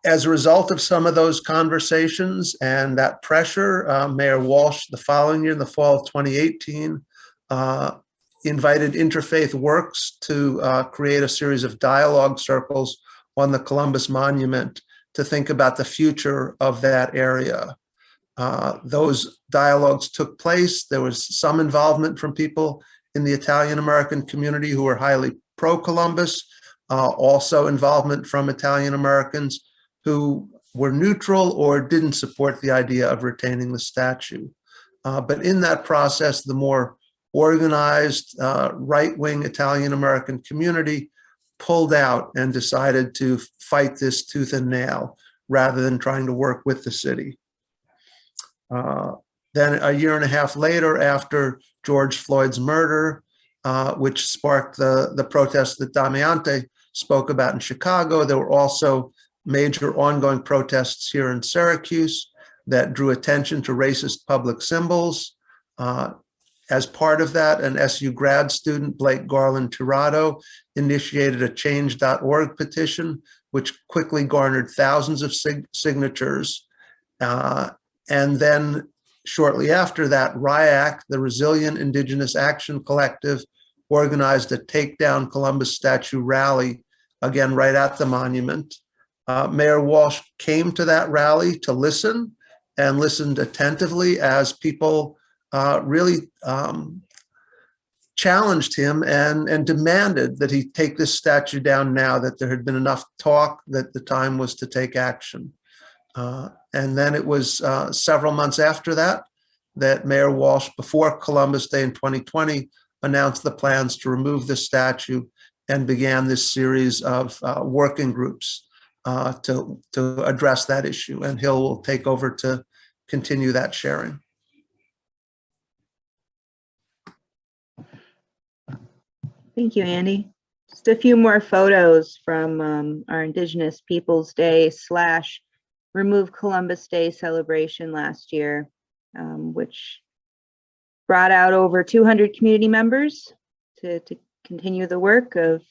As a result of some of those conversations and that pressure, Mayor Walsh, the following year, in the fall of 2018, invited Interfaith Works to create a series of dialogue circles on the Columbus Monument to think about the future of that area. Those dialogues took place. There was some involvement from people in the Italian-American community who were highly pro-Columbus, also involvement from Italian-Americans who were neutral or didn't support the idea of retaining the statue. But in that process, the more organized right-wing Italian-American community pulled out and decided to fight this tooth and nail rather than trying to work with the city. Then a year and a half later, after George Floyd's murder, which sparked the protests that Damayanti spoke about in Chicago, there were also major ongoing protests here in Syracuse that drew attention to racist public symbols. As part of that, an SU grad student, Blake Garland Tirado, initiated a change.org petition, which quickly garnered thousands of signatures. And then shortly after that, RIAC, the Resilient Indigenous Action Collective, organized a Take Down Columbus statue rally, again, right at the monument. Mayor Walsh came to that rally to listen and listened attentively as people really challenged him and demanded that he take this statue down now, that there had been enough talk, that the time was to take action. And then it was several months after that, that Mayor Walsh, before Columbus Day in 2020, announced the plans to remove the statue and began this series of working groups to address that issue. And Hill will take over to continue that sharing. Thank you, Andy. Just a few more photos from our Indigenous Peoples Day / Remove Columbus Day celebration last year, which brought out over 200 community members to continue the work of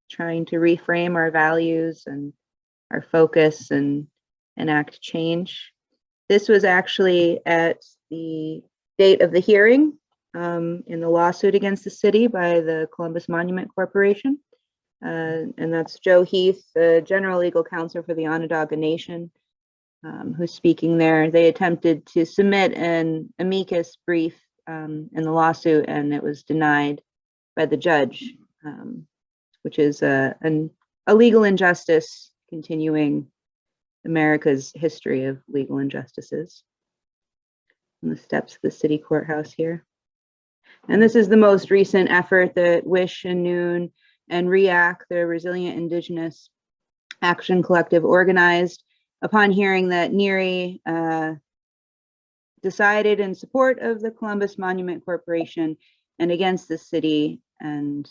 trying to reframe our values and our focus and enact change. This was actually at the date of the hearing in the lawsuit against the city by the Columbus Monument Corporation. And that's Joe Heath, the general legal counsel for the Onondaga Nation, who's speaking there. They attempted to submit an amicus brief in the lawsuit, and it was denied by the judge, which is a legal injustice continuing America's history of legal injustices. On the steps of the city courthouse here. And this is the most recent effort that WISH and Noon and REACT, the Resilient Indigenous Action Collective, organized upon hearing that NERI decided in support of the Columbus Monument Corporation and against the city and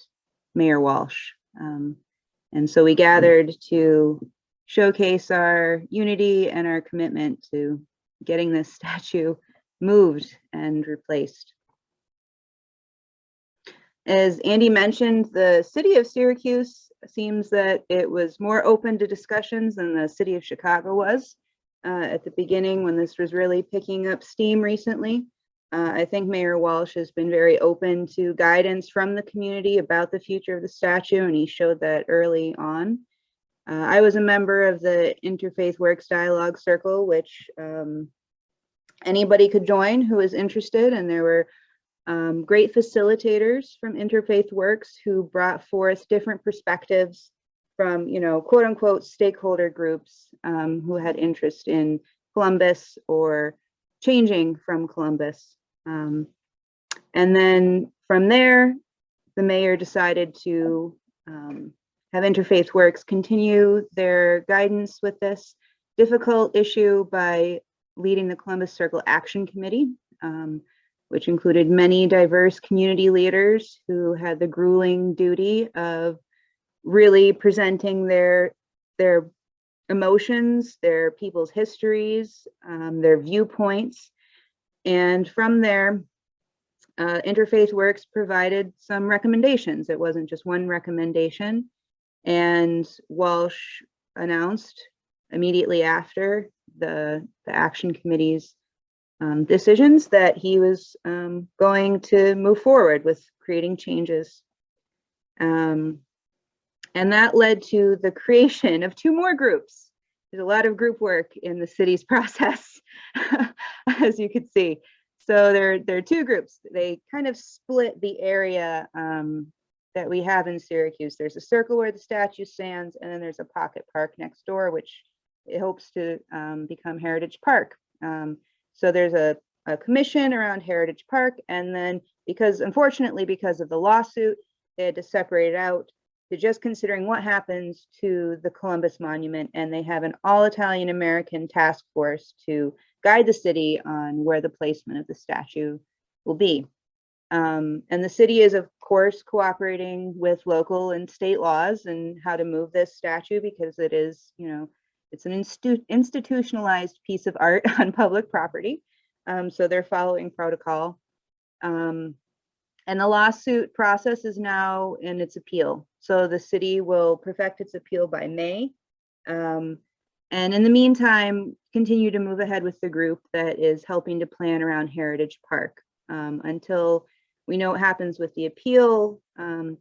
Mayor Walsh. And so we gathered to showcase our unity and our commitment to getting this statue moved and replaced. As Andy mentioned, the city of Syracuse seems that it was more open to discussions than the city of Chicago was at the beginning when this was really picking up steam recently. I think Mayor Walsh has been very open to guidance from the community about the future of the statue, and he showed that early on. I was a member of the Interfaith Works Dialogue Circle, which anybody could join who was interested, and there were great facilitators from Interfaith Works who brought forth different perspectives from, you know, quote unquote stakeholder groups who had interest in Columbus or changing from Columbus. And then from there, the mayor decided to have Interfaith Works continue their guidance with this difficult issue by leading the Columbus Circle Action Committee, which included many diverse community leaders who had the grueling duty of really presenting their emotions, their people's histories, their viewpoints. And from there, Interfaith Works provided some recommendations. It wasn't just one recommendation. And Walsh announced immediately after the Action Committee's decisions that he was going to move forward with creating changes. And that led to the creation of 2 more groups. There's a lot of group work in the city's process, as you could see. So there are 2 groups. They kind of split the area that we have in Syracuse. There's a circle where the statue stands, and then there's a pocket park next door, which it hopes to become Heritage Park. So there's a commission around Heritage Park, and then unfortunately, because of the lawsuit, they had to separate it out to just considering what happens to the Columbus Monument, and they have an all-Italian American task force to guide the city on where the placement of the statue will be. And the city is, of course, cooperating with local and state laws and how to move this statue, because it is, you know, it's an institutionalized piece of art on public property. So they're following protocol. And the lawsuit process is now in its appeal. So the city will perfect its appeal by May. And in the meantime, continue to move ahead with the group that is helping to plan around Heritage Park until we know what happens with the appeal.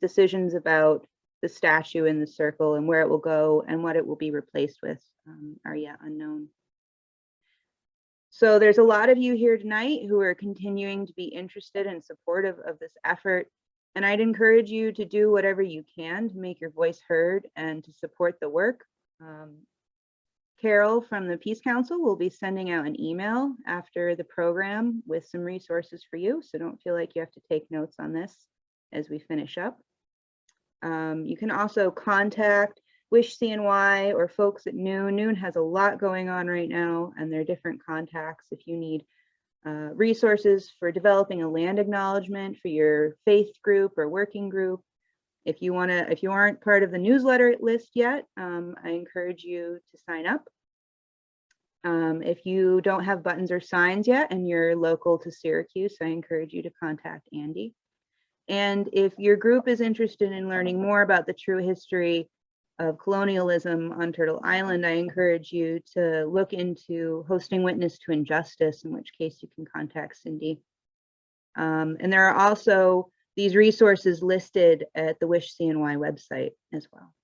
Decisions about the statue in the circle and where it will go and what it will be replaced with are yet unknown. So there's a lot of you here tonight who are continuing to be interested and supportive of this effort. And I'd encourage you to do whatever you can to make your voice heard and to support the work. Carol from the Peace Council will be sending out an email after the program with some resources for you. So don't feel like you have to take notes on this as we finish up. You can also contact Wish CNY or folks at Noon. Noon has a lot going on right now, and there are different contacts if you need resources for developing a land acknowledgement for your faith group or working group. If you aren't part of the newsletter list yet, I encourage you to sign up. If you don't have buttons or signs yet and you're local to Syracuse, I encourage you to contact Andy. And if your group is interested in learning more about the true history of colonialism on Turtle Island, I encourage you to look into hosting witness to injustice, in which case you can contact Cindy. And there are also these resources listed at the Wish CNY website as well.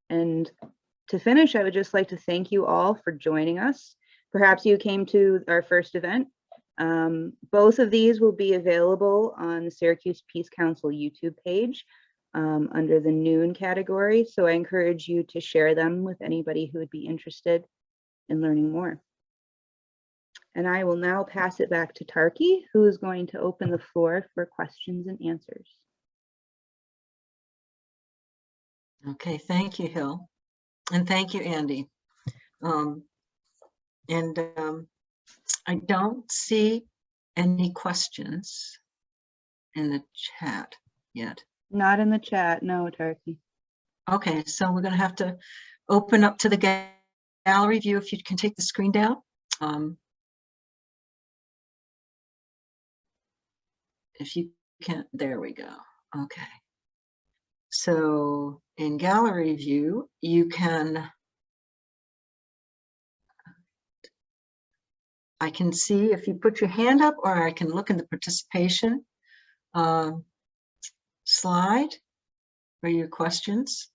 And to finish, I would just like to thank you all for joining us. Perhaps you came to our first event. Both of these will be available on the Syracuse Peace Council YouTube page. under the noon category. So I encourage you to share them with anybody who would be interested in learning more. And I will now pass it back to Tarki, who is going to open the floor for questions and answers. Okay, thank you, Hill. And thank you, Andy. I don't see any questions in the chat yet. Not in the chat, no, Tarki. Okay, so we're going to have to open up to the gallery view. If you can take the screen down. If you can, there we go. Okay. So in gallery view, you can, I can see if you put your hand up, or I can look in the participation slide for your questions.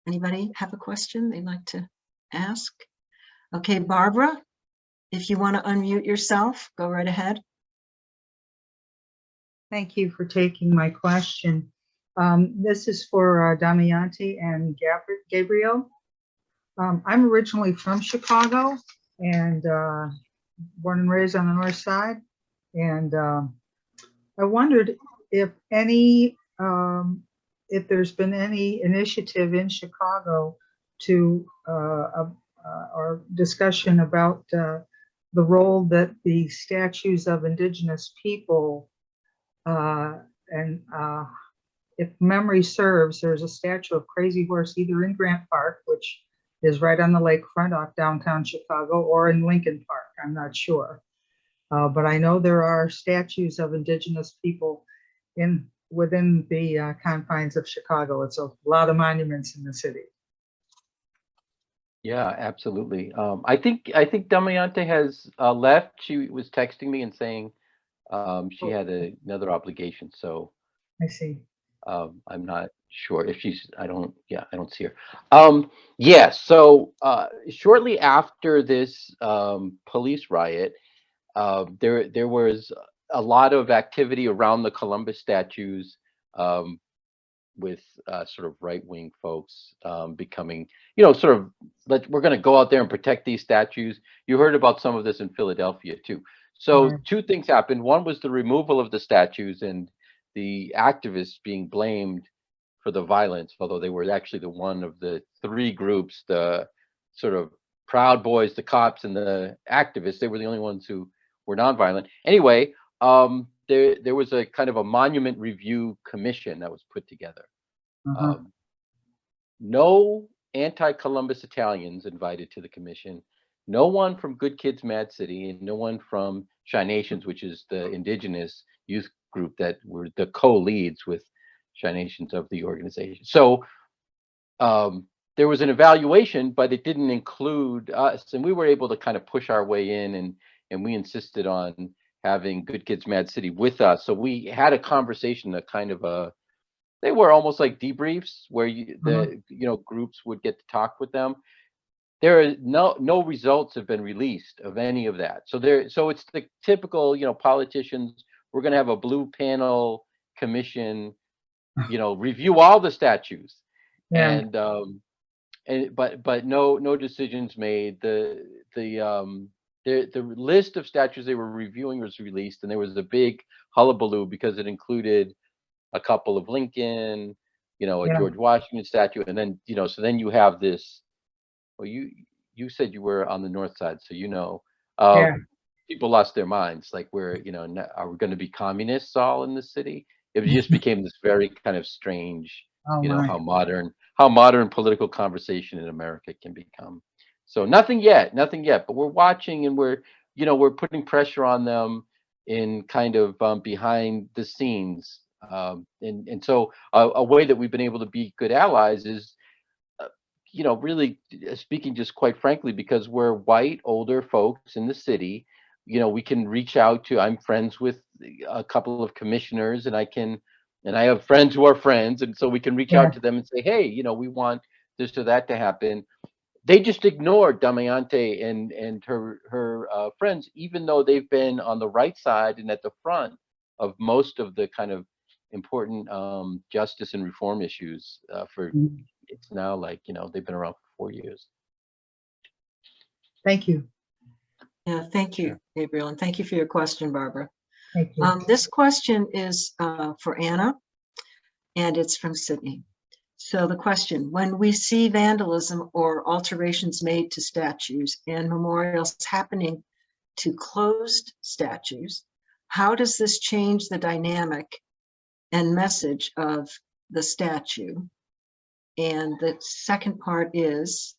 Anybody have a question they'd like to ask? Okay, Barbara, if you want to unmute yourself, go right ahead. Thank you for taking my question. This is for Damayanti and Gabriel. I'm originally from Chicago and born and raised on the north side. And I wondered if there's been any initiative in Chicago to or discussion about the role that the statues of indigenous people if memory serves, there's a statue of Crazy Horse either in Grant Park, which is right on the lakefront off downtown Chicago, or in Lincoln Park. I'm not sure. But I know there are statues of indigenous people within the confines of Chicago. It's a lot of monuments in the city. Yeah, absolutely. I think Damayanti has left. She was texting me and saying she had another obligation. So I see. I'm not sure if she's. I don't see her. Yeah. So shortly after this police riot, there was a lot of activity around the Columbus statues. With sort of right-wing folks becoming, sort of, we're going to go out there and protect these statues. You heard about some of this in Philadelphia too. So two things happened. One was the removal of the statues and the activists being blamed for the violence, although they were actually the one of the three groups, the sort of Proud Boys, the cops, and the activists. They were the only ones who were nonviolent. Anyway, there was a kind of a monument review commission that was put together. No anti-Columbus Italians invited to the commission. No one from GoodKids MadCity, and no one from Shy Nations, which is the indigenous youth group that were the co-leads with Shy Nations of the organization. So there was an evaluation, but it didn't include us, and we were able to kind of push our way in, and we insisted on having GoodKids MadCity with us. So we had a conversation, a kind of they were almost like debriefs where groups would get to talk with them. There are no results have been released of any of that. So it's the typical, politicians, we're going to have a blue panel commission, review all the statues. Yeah. But no decisions made. The list of statues they were reviewing was released, and there was a big hullabaloo because it included a couple of Lincoln, a George Washington statue, and then so then you have this. Well, you said you were on the north side, so people lost their minds. Like, are we going to be communists all in the city? It just became this very kind of strange, how modern political conversation in America can become. So nothing yet, but we're watching, and we're putting pressure on them in kind of behind the scenes. And so a way that we've been able to be good allies is, really speaking just quite frankly, because we're white, older folks in the city, we can reach out to, I'm friends with a couple of commissioners, and I have friends who are friends. And so we can reach out to them and say, hey, we want this or that to happen. They just ignored Damayanti and her friends, even though they've been on the right side and at the front of most of the kind of important justice and reform issues for, it's now like, you know, they've been around for 4 years. Thank you. Yeah, thank you, Gabriel, and thank you for your question, Barbara. Thank you. This question is for Anna, and it's from Sydney. So the question, when we see vandalism or alterations made to statues and memorials happening to closed statues, how does this change the dynamic and message of the statue? And the second part is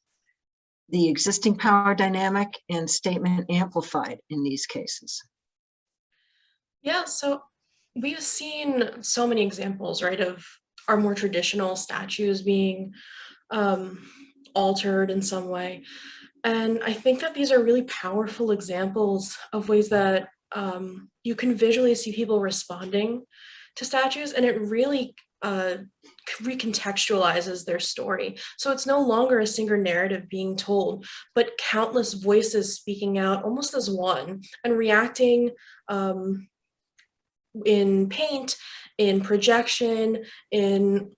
the existing power dynamic and statement amplified in these cases. Yeah, so we've seen so many examples, right, of our more traditional statues being altered in some way. And I think that these are really powerful examples of ways that you can visually see people responding to statues, and it really recontextualizes their story. So it's no longer a single narrative being told, but countless voices speaking out almost as one and reacting in paint, in projection, in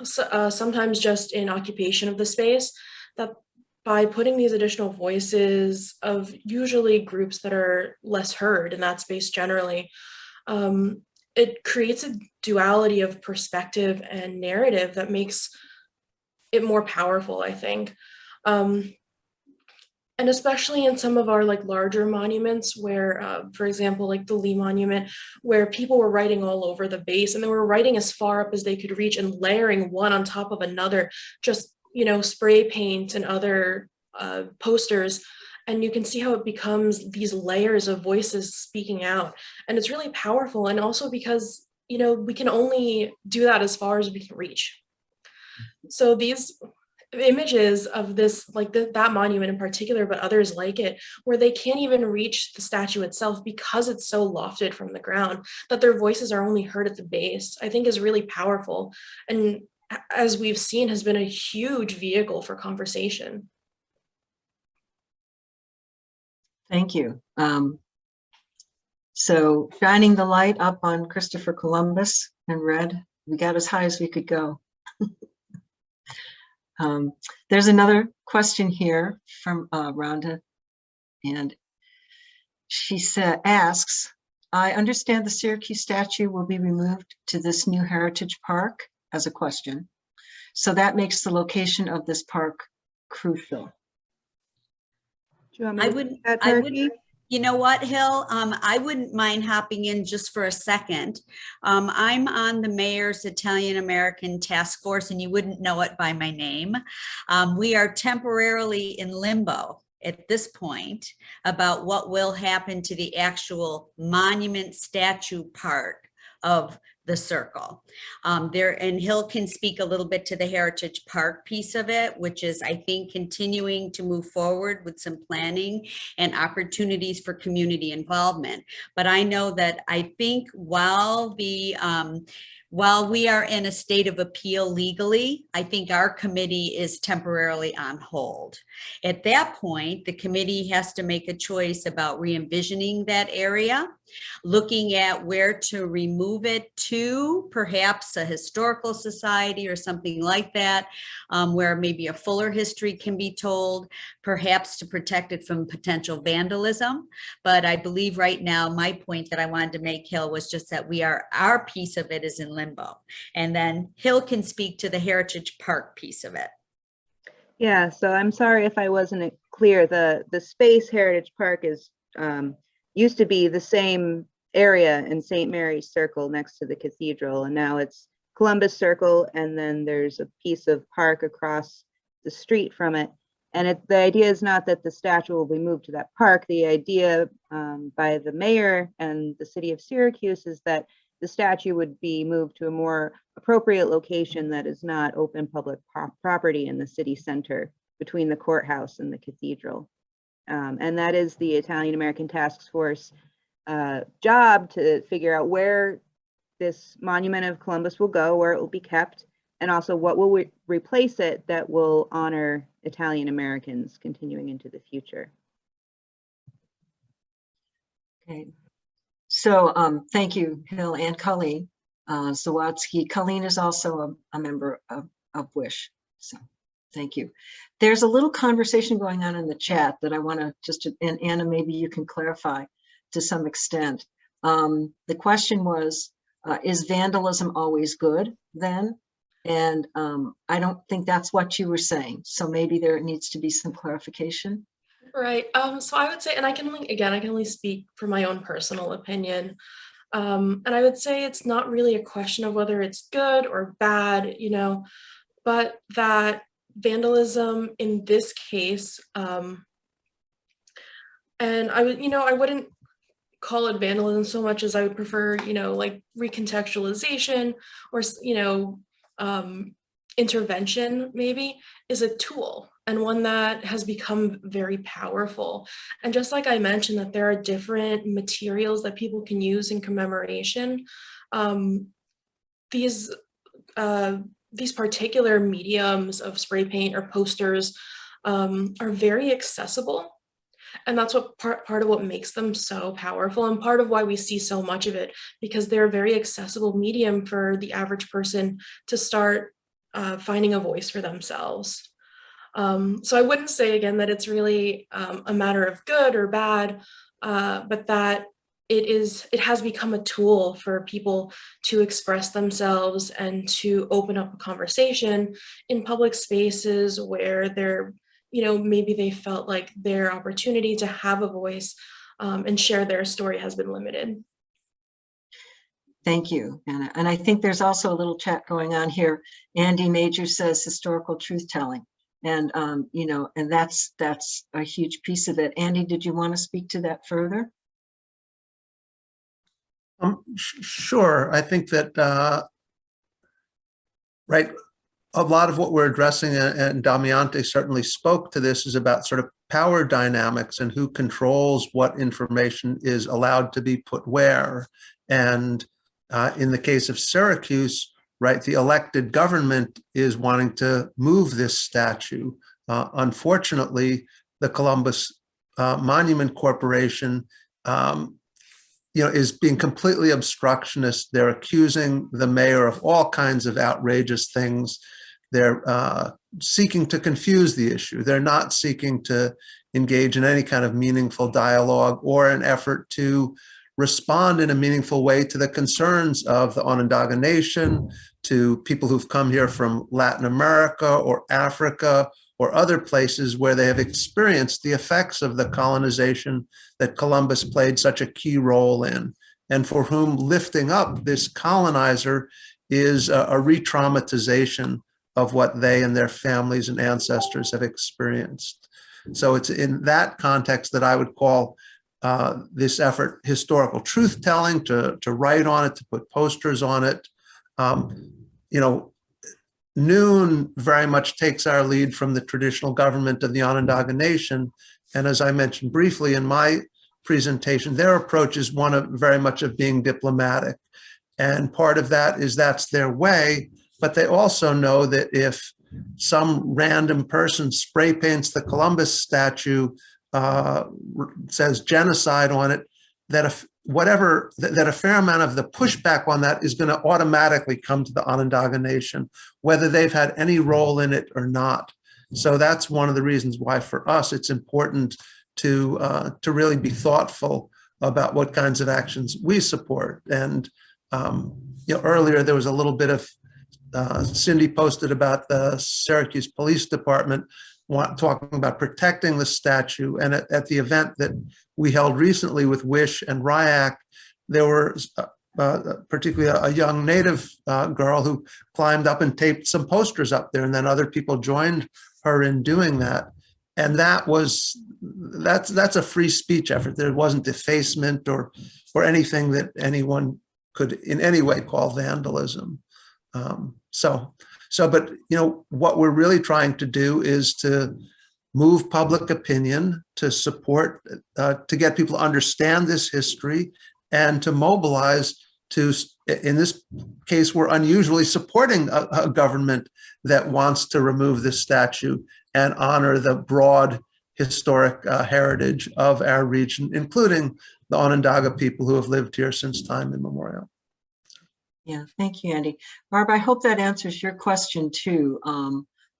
sometimes just in occupation of the space, that by putting these additional voices of usually groups that are less heard in that space generally, it creates a duality of perspective and narrative that makes it more powerful, I think. And especially in some of our like larger monuments where, for example, like the Lee Monument, where people were writing all over the base and they were writing as far up as they could reach and layering one on top of another, just, you know, spray paint and other posters. And you can see how it becomes these layers of voices speaking out. And it's really powerful. And also because, you know, we can only do that as far as we can reach. So these images of this, like that monument in particular, but others like it, where they can't even reach the statue itself because it's so lofted from the ground, that their voices are only heard at the base, I think is really powerful. And as we've seen, has been a huge vehicle for conversation. Thank you. So shining the light up on Christopher Columbus in red, we got as high as we could go. There's another question here from Rhonda, and she asks, I understand the Syracuse statue will be removed to this new heritage park as a question. So that makes the location of this park crucial. Do you want me to take that, Turkey? You know what, Hill? I wouldn't mind hopping in just for a second. I'm on the mayor's Italian-American task force, and you wouldn't know it by my name. We are temporarily in limbo at this point about what will happen to the actual monument statue part of the circle. And Hill can speak a little bit to the Heritage Park piece of it, which is, I think, continuing to move forward with some planning and opportunities for community involvement. But I know that I think while we are in a state of appeal legally, I think our committee is temporarily on hold. At that point, the committee has to make a choice about re-envisioning that area, looking at where to remove it to, perhaps a historical society or something like that, where maybe a fuller history can be told, perhaps to protect it from potential vandalism. But I believe right now, my point that I wanted to make, Hill, was just that our piece of it is in limbo. And then Hill can speak to the Heritage Park piece of it. Yeah, so I'm sorry if I wasn't clear. The space Heritage Park is used to be the same area in St. Mary's Circle next to the cathedral, and now it's Columbus Circle, and then there's a piece of park across the street from it. And the idea is not that the statue will be moved to that park. The idea by the mayor and the city of Syracuse is that the statue would be moved to a more appropriate location that is not open public property in the city center between the courthouse and the cathedral. And that is the Italian-American Task Force job, to figure out where this monument of Columbus will go, where it will be kept, and also what will replace it that will honor Italian-Americans continuing into the future. Okay. So thank you, Hill and Colleen. Zawatsky. Colleen is also a member of WISH. So thank you. There's a little conversation going on in the chat that I want to and Anna, maybe you can clarify to some extent. The question was, is vandalism always good then? And I don't think that's what you were saying. So maybe there needs to be some clarification. Right. So I would say, and I can only speak for my own personal opinion. And I would say it's not really a question of whether it's good or bad, but that vandalism in this case, and I wouldn't call it vandalism so much as I would prefer, like recontextualization or, intervention maybe is a tool, and one that has become very powerful. And just like I mentioned that there are different materials that people can use in commemoration, these particular mediums of spray paint or posters are very accessible. And that's what part of what makes them so powerful, and part of why we see so much of it, because they're a very accessible medium for the average person to start finding a voice for themselves. So I wouldn't say again that it's really a matter of good or bad, but that it has become a tool for people to express themselves and to open up a conversation in public spaces where they're, maybe they felt like their opportunity to have a voice and share their story has been limited. Thank you, Anna. And I think there's also a little chat going on here. Andy Major says historical truth telling. And, and that's a huge piece of it. Andy, did you want to speak to that further? Sure. I think that, right, a lot of what we're addressing, and Damayanti certainly spoke to this, is about sort of power dynamics and who controls what information is allowed to be put where. And in the case of Syracuse, right, the elected government is wanting to move this statue. Unfortunately, the Columbus Monument Corporation is being completely obstructionist. They're accusing the mayor of all kinds of outrageous things. They're seeking to confuse the issue. They're not seeking to engage in any kind of meaningful dialogue or an effort to respond in a meaningful way to the concerns of the Onondaga Nation, to people who've come here from Latin America or Africa or other places where they have experienced the effects of the colonization that Columbus played such a key role in, and for whom lifting up this colonizer is a re-traumatization of what they and their families and ancestors have experienced. So it's in that context that I would call this effort historical truth-telling, to write on it, to put posters on it. Noon very much takes our lead from the traditional government of the Onondaga Nation. And as I mentioned briefly in my presentation, their approach is one of very much of being diplomatic. And part of that is that's their way, but they also know that if some random person spray paints the Columbus statue, says genocide on it, that a fair amount of the pushback on that is going to automatically come to the Onondaga Nation, whether they've had any role in it or not. So that's one of the reasons why for us it's important to really be thoughtful about what kinds of actions we support. And earlier there was a little bit of Cindy posted about the Syracuse Police Department talking about protecting the statue. And at the event that we held recently with WISH and RIAC, there were particularly a young Native girl who climbed up and taped some posters up there, and then other people joined her in doing that. And that's a free speech effort. There wasn't defacement or anything that anyone could in any way call vandalism. But what we're really trying to do is to move public opinion, to support, to get people to understand this history, and to mobilize to, in this case, we're unusually supporting a government that wants to remove this statue and honor the broad historic heritage of our region, including the Onondaga people who have lived here since time immemorial. Yeah, thank you, Andy. Barb, I hope that answers your question too,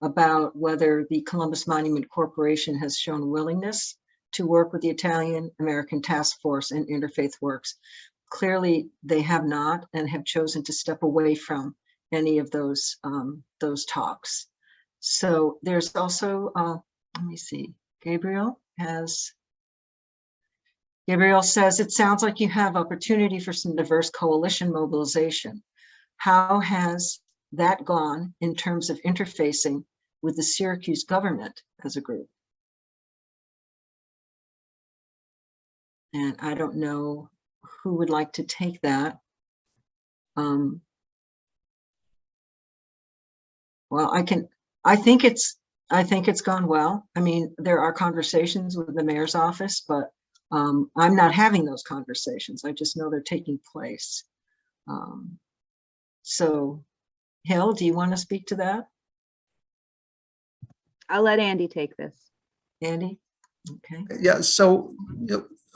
about whether the Columbus Monument Corporation has shown willingness to work with the Italian American Task Force and Interfaith Works. Clearly, they have not and have chosen to step away from any of those talks. So there's also, let me see, Gabriel says, it sounds like you have opportunity for some diverse coalition mobilization. How has that gone in terms of interfacing with the Syracuse government as a group? And I don't know who would like to take that. Well, I think it's gone well. I mean, there are conversations with the mayor's office, but I'm not having those conversations. I just know they're taking place. So, Hill, do you want to speak to that? I'll let Andy take this. Andy? Okay. Yeah, so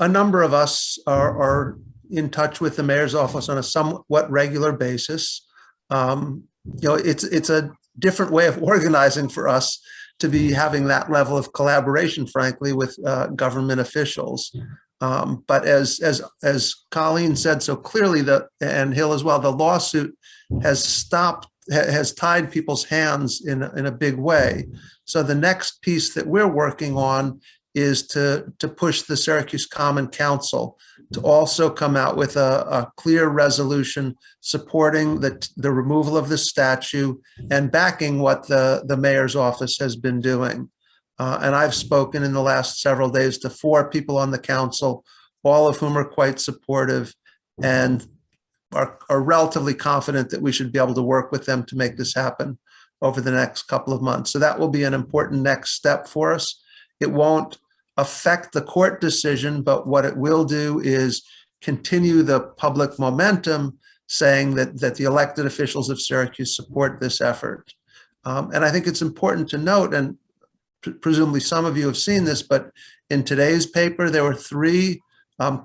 a number of us are in touch with the mayor's office on a somewhat regular basis. It's a different way of organizing for us to be having that level of collaboration, frankly, with government officials. But as Colleen said so clearly, and Hill as well, the lawsuit has tied people's hands in a big way. So the next piece that we're working on is to push the Syracuse Common Council to also come out with a clear resolution supporting the removal of the statue and backing what the mayor's office has been doing. And I've spoken in the last several days to 4 people on the council, all of whom are quite supportive and are relatively confident that we should be able to work with them to make this happen over the next couple of months. So that will be an important next step for us. It won't affect the court decision, but what it will do is continue the public momentum saying that the elected officials of Syracuse support this effort. And I think it's important to note, and presumably some of you have seen this, but in today's paper, there were 3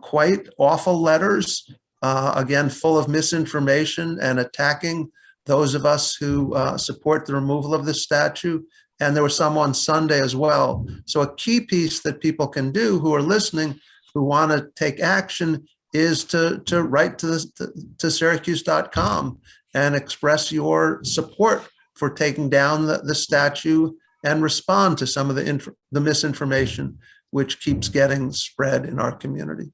quite awful letters, again, full of misinformation and attacking those of us who support the removal of this statue. And there were some on Sunday as well. So a key piece that people can do who are listening, who want to take action, is to write to Syracuse.com and express your support for taking down the statue and respond to some of the misinformation which keeps getting spread in our community.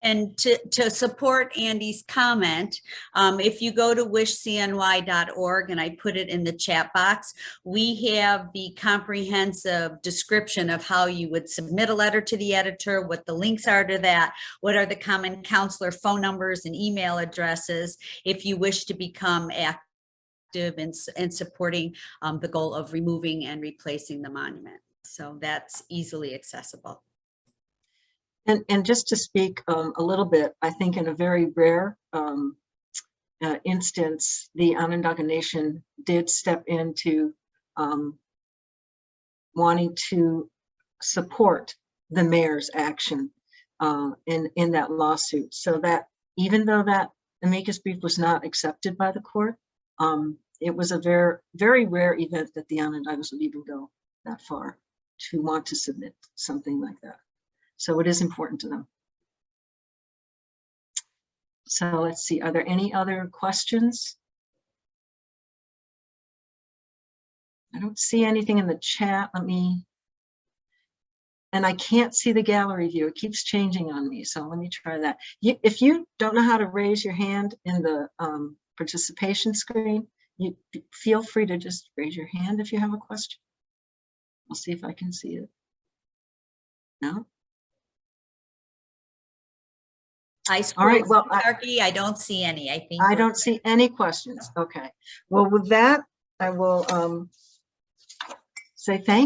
And to support Andy's comment, if you go to wishcny.org, and I put it in the chat box, we have the comprehensive description of how you would submit a letter to the editor, what the links are to that, what are the common counselor phone numbers and email addresses, if you wish to become active in supporting the goal of removing and replacing the monument. So that's easily accessible. And just to speak a little bit, I think in a very rare instance, the Onondaga Nation did step into wanting to support the mayor's action in that lawsuit. So that even though that amicus brief was not accepted by the court, it was a very, very rare event that the Onondagas would even go that far to want to submit something like that. So it is important to them. So let's see, are there any other questions? I don't see anything in the chat. And I can't see the gallery view. It keeps changing on me. So let me try that. If you don't know how to raise your hand in the participation screen, you feel free to just raise your hand if you have a question. I'll see if I can see it. No? All right, well, I don't see any. I don't see any questions. Okay. Well, with that, I will say thank you.